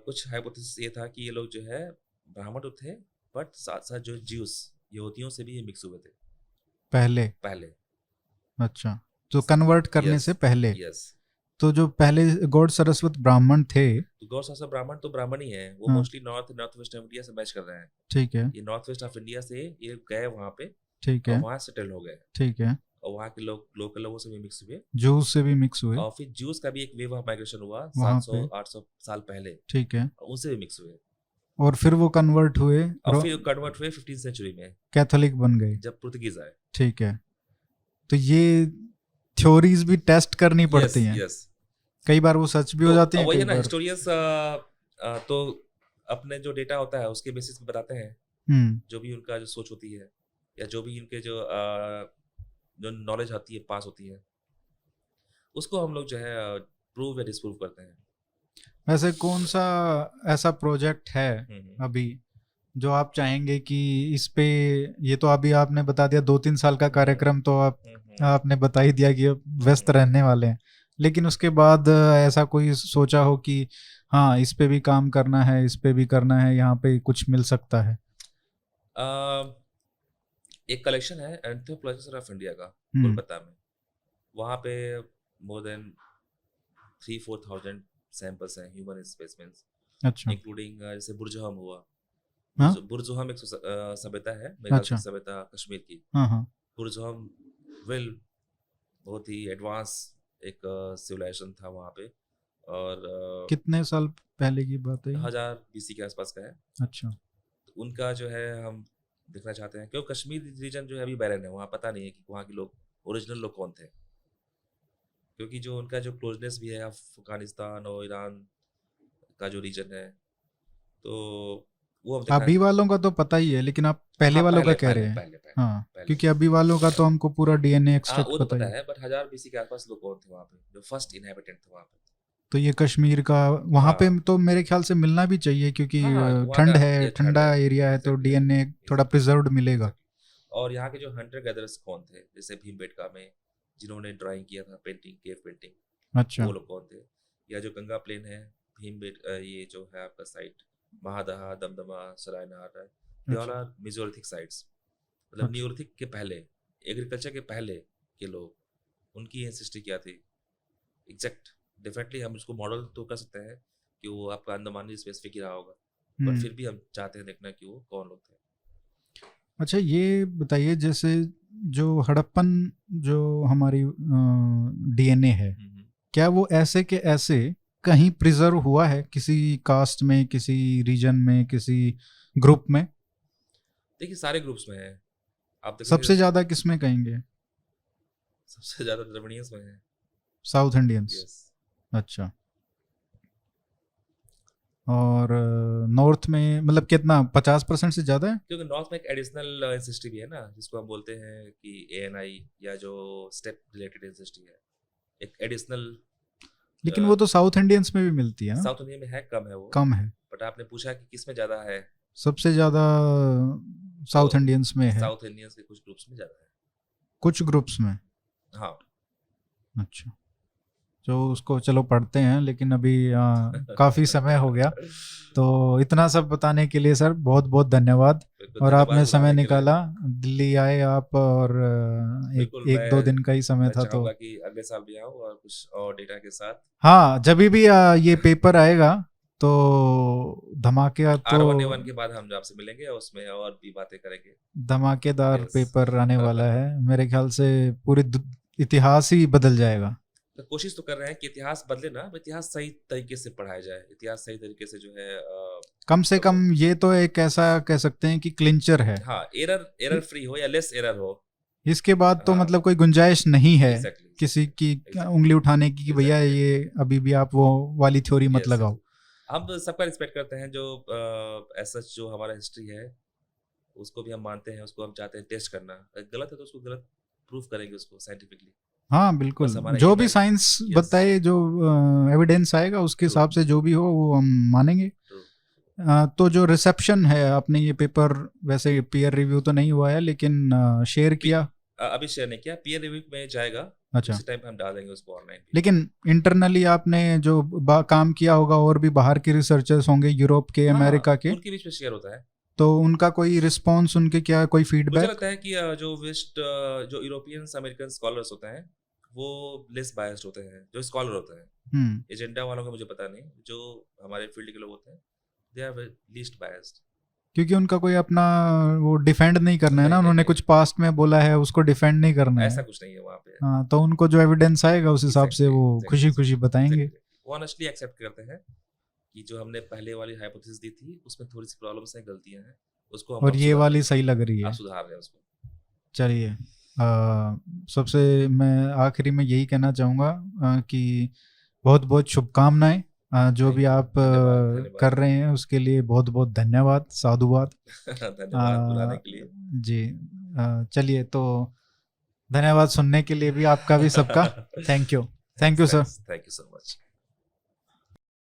कुछ हाइपोथेसिस ये था कि ये लोग जो है ब्राह्मण तो थे, बट साथ साथ जो ज्यूस यहूदियों से भी ये मिक्स हुए थे पहले। पहले। अच्छा, तो कन्वर्ट करने यस, से पहले। यस। तो जो पहले गौड़ सरस्वत ब्राह्मण थे। तो गौर शासक ब्राह्मण तो ब्राह्मण ही है, वो हाँ, mostly north west of India से मैच कर रहे हैं। ठीक है। ये नॉर्थ वेस्ट ऑफ इंडिया से ये गए वहाँ पे ठीक और है। वहाँ सेटल हो गए, ठीक है। और वहाँ के लोग लोकल लोगों से भी मिक्स हुए। जूस से भी मिक्स हुए और फिर जूस का भी एक वेव ऑफ माइग्रेशन हुआ वहाँ 700 पे। 800 साल पहले, ठीक है। और उनसे भी मिक्स हुए। और फिर वो कन्वर्ट हुए, और फिर कन्वर्ट हुए 15th सेंचुरी में, कैथोलिक बन गए। जब पुर्तगीज आए। ठीक है। तो ये थ्योरीज भी टेस्ट करनी यस, पड़ती हैं। यस। कई बार वो सच भी हो तो जाती हैं, वही कई है ना, बार। हिस्टोरियंस तो अपने जो डेटा होता है उसके बेसिस पे बताते हैं, हम्म। जो भी उनका जो सोच होती है, या जो भी इनके जो नॉलेज आती है, पास होती है, उसको हम लोग जो है प्रूव या डिस्प्रूव करते हैं। वैसे कौन सा ऐसा प्रोजेक्ट है हम्म, अभी जो आप चाहेंगे कि इस पे, ये तो अभी आपने बता दिया 2-3 साल का कार्यक्रम, तो आपने बता ही दिया कि अब व्यस्त रहने वाले हैं, लेकिन उसके बाद ऐसा कोई सोचा हो कि हाँ इस पे भी काम करना है, इस पे भी करना है, यहाँ पे कुछ मिल सकता है? एक कलेक्शन है एंथ्रोपोलॉजिस्ट ऑफ इंडिया का, हम्म। कोलकाता में। वहाँ पे मोर देन 3-4 thousand सैंपल्स हैं, ह्यूमन स्पेसिमेंस, अच्छा। इंक्लूडिंग जैसे बुरजुहम हुआ। हाँ। बुरजुहम एक सभ्यता है, मेरे ख्याल से अच्छा। सभ्यता कश्मीर की। हाँ हाँ। बुरजुहम वेल बहुत ही एडवांस एक सिविलाइजेशन था वहाँ पे, और कितने साल पहले की बात है ये? 1000 BC के आसपास का है। अच्छा। तो उनका जो है हम देखना चाहते हैं, क्योंकि कश्मीर रीजन जो है अभी बैरन है, वहाँ पता नहीं है कि वहाँ के लोग ओरिजिनल लोग कौन थे, क्योंकि जो उनका जो क्लोजनेस भी है अफगानिस्तान और ईरान का जो रीजन है, तो वो हम देखना। अभी वालों का तो पता ही है, लेकिन आप पहले हाँ, वालों का पहले कह पहले रहे हैं। पहले पहले हाँ, पहले। क्योंकि अभी वालों का तो हमको पूरा डीएनए हाँ, एक्सट्रैक्ट वो तो पता ही पता है। है, बट 1000 BC के आसपास लोग कौन थे वहाँ पे, जो फर्स्ट इनहेबिटेंट थे वहाँ पे। तो ये कश्मीर का, वहाँ पे हाँ, तो मेरे ख्याल से मिलना भी चाहिए, क्योंकि हाँ, हाँ, वहाँ ठंड का है, ये ठंड ठंडा है। एरिया है, तो एग्जैक्टली, डीएनए थोड़ा एग्जैक्टली, प्रिजर्व्ड मिलेगा। एग्जैक्टली। और यहाँ के जो हंटर गैदरर्स कौन थे, जैसे भीमबेटका में जिन्होंने ड्राइंग किया था, पेंटिंग, केव पेंटिंग, अच्छा। वो लोग कौन थे? या जो गंगा प्लेन है, ये जो है आपका site, Mahadaha, Damdama, Sarai Nahar, they all अच्छा। Are mesolithic sites. मतलब अच्छा। न्यूलिथिक के पहले, एग्रीकल्चर के पहले के लोग, उनकी एंसेस्ट्री क्या थी एग्जैक्ट, डेफिनेटली हम उसको मॉडल तो कर सकते हैं कि वो आपका अंडमानी स्पेसिफिक ही रहा होगा, बट हम्म। फिर भी हम चाहते हैं देखना कि वो कौन लोग थे। अच्छा, ये बताइए, जैसे जो हड़प्पन, जो हमारी डीएनए है, हम्म। क्या वो ऐसे के ऐसे कहीं प्रिजर्व हुआ है, किसी कास्ट में, किसी रीजन में, किसी ग्रुप में? देखिए सारे ग्रुप्स में है, आप देखोगे। सबसे ज्यादा किसमें कहेंगे? सबसे ज्यादा द्रविड़ियंस में है। South Indians. यस। अच्छा। और नॉर्थ में मतलब कितना, 50% से ज्यादा है? क्योंकि नॉर्थ में एक एडिशनल एंसेस्ट्री भी है ना, जिसको हम बोलते हैं कि ANI, या जो स्टेप रिलेटेड एंसेस्ट्री है, एक एडिशनल। लेकिन वो तो साउथ इंडियंस में भी मिलती है ना? साउथ इंडिया में है, कम है वो। कम है। बट आपने पूछा कि किस में ज्यादा है, सबसे ज्यादा तो साउथ इंडियंस में है। साउथ इंडियंस के कुछ ग्रुप्स में ज्यादा कुछ ग्रुप्स में। है। हाँ। अच्छा। जो उसको चलो पढ़ते हैं, लेकिन अभी काफ़ी समय हो गया। तो इतना सब बताने के लिए सर बहुत बहुत धन्यवाद। बिल्कुल, और धन्यवाद आपने समय बुलाने के लिए। निकाला, दिल्ली आए आप, और एक बिल्कुल, एक दो दिन का ही समय मैं था तो। चाहूंगा कि अगले साल भी आऊँ और कुछ और डेटा के साथ। हाँ, जब भी ये पेपर आएगा तो धमाके तो R1A1 के बाद हम आपसे मिलेंगे और उसमें और भी बातें करेंगे। धमाकेदार यस। पेपर आने वाला है, मेरे ख्याल से पूरी इतिहास ही बदल जाएगा। तो कोशिश तो कर रहे हैं कि इतिहास बदले ना, इतिहास सही तरीके से पढ़ाया जाए, इतिहास सही तरीके से जो है कम से तो कम ये तो एक ऐसा कह सकते हैं कि क्लिंचर है। हाँ, एरर फ्री हो या लेस एरर हो। इसके बाद तो हाँ, मतलब कोई गुंजाइश नहीं है एग्जैक्टली, किसी एग्जैक्टली, की एग्जैक्टली, उंगली उठाने की कि भैया एग्जैक्टली। ये अभी भी आप वो वाली थ्योरी मत यस, लगाओ। हम सबका रिस्पेक्ट करते हैं, जो ऐसा जो हमारा हिस्ट्री है उसको भी हम मानते हैं, उसको हम चाहते हैं टेस्ट करना, अगर गलत है तो उसको गलत प्रूफ करेंगे उसको साइंटिफिकली। हाँ बस बिल्कुल, हमारा जो ये भी है। साइंस यस, बताए, जो एविडेंस आएगा उसके ट्रू, हिसाब से जो भी हो वो हम मानेंगे। ट्रू। तो जो रिसेप्शन है, आपने ये पेपर वैसे पीयर रिव्यू तो नहीं हुआ है लेकिन शेयर किया? अभी शेयर नहीं किया, पीयर रिव्यू में जाएगा, अच्छा, उसी टाइम पे हम डालेंगे उसको ऑनलाइन भी। लेकिन इंटरनली आपने जो काम किया होगा, और भी बाहर के रिसर्चर्स होंगे, यूरोप के, हाँ, अमेरिका के, उनके बीच में शेयर होता है। तो उनका कोई रिस्पॉन्स, उनके क्या कोई मुझे फीडबैक? लगता है कि जो वेस्ट जो यूरोपियंस अमेरिकन स्कॉलर्स होते हैं वो लेस बायस्ड होते हैं, जो स्कॉलर होते हैं। हम्म। एजेंडा वालों का मुझे पता नहीं, जो हमारे फील्ड के लोग होते हैं दे आर लीस्ट बायस्ड। क्योंकि उनका कोई अपना वो डिफेंड नहीं करना है ना, नहीं नहीं उन्होंने नहीं, कुछ पास्ट में बोला है उसको डिफेंड नहीं करना है। ऐसा कुछ नहीं है वहाँ पे। हाँ, तो उनको जो एविडेंस आएगा उस हिसाब से एग्जैक्टली वो एग्जैक्टली खुशी खुशी बताएंगे। एग्जैक्टली, वो ऑनेस्टली एक्सेप्ट करते हैं कि जो हमने पहले वाली हाइपोथेसिस दी थी उसमें थोड़ी सी प्रॉब्लम्स हैं, गलतियां हैं, उसको हम और अब ये सुधार वाली रहे सही लग रही हैं, है। आप सुधार रहे हैं उसको। चलिए, सबसे मैं आखिरी में यही कहना चाहूँगा कि बहुत बहुत शुभकामनाएं। जो भी थैंक यू, आप धन्यवाद कर धन्यवाद। रहे हैं उसके लिए बहुत बहुत धन्यवाद, साधुवाद। धन्यवाद बुलाने के लिए। जी, चलिए तो धन्यवाद सुनने के लिए भी आपका भी सबका। Thank you, thank thanks you sir. Thanks thank you so much.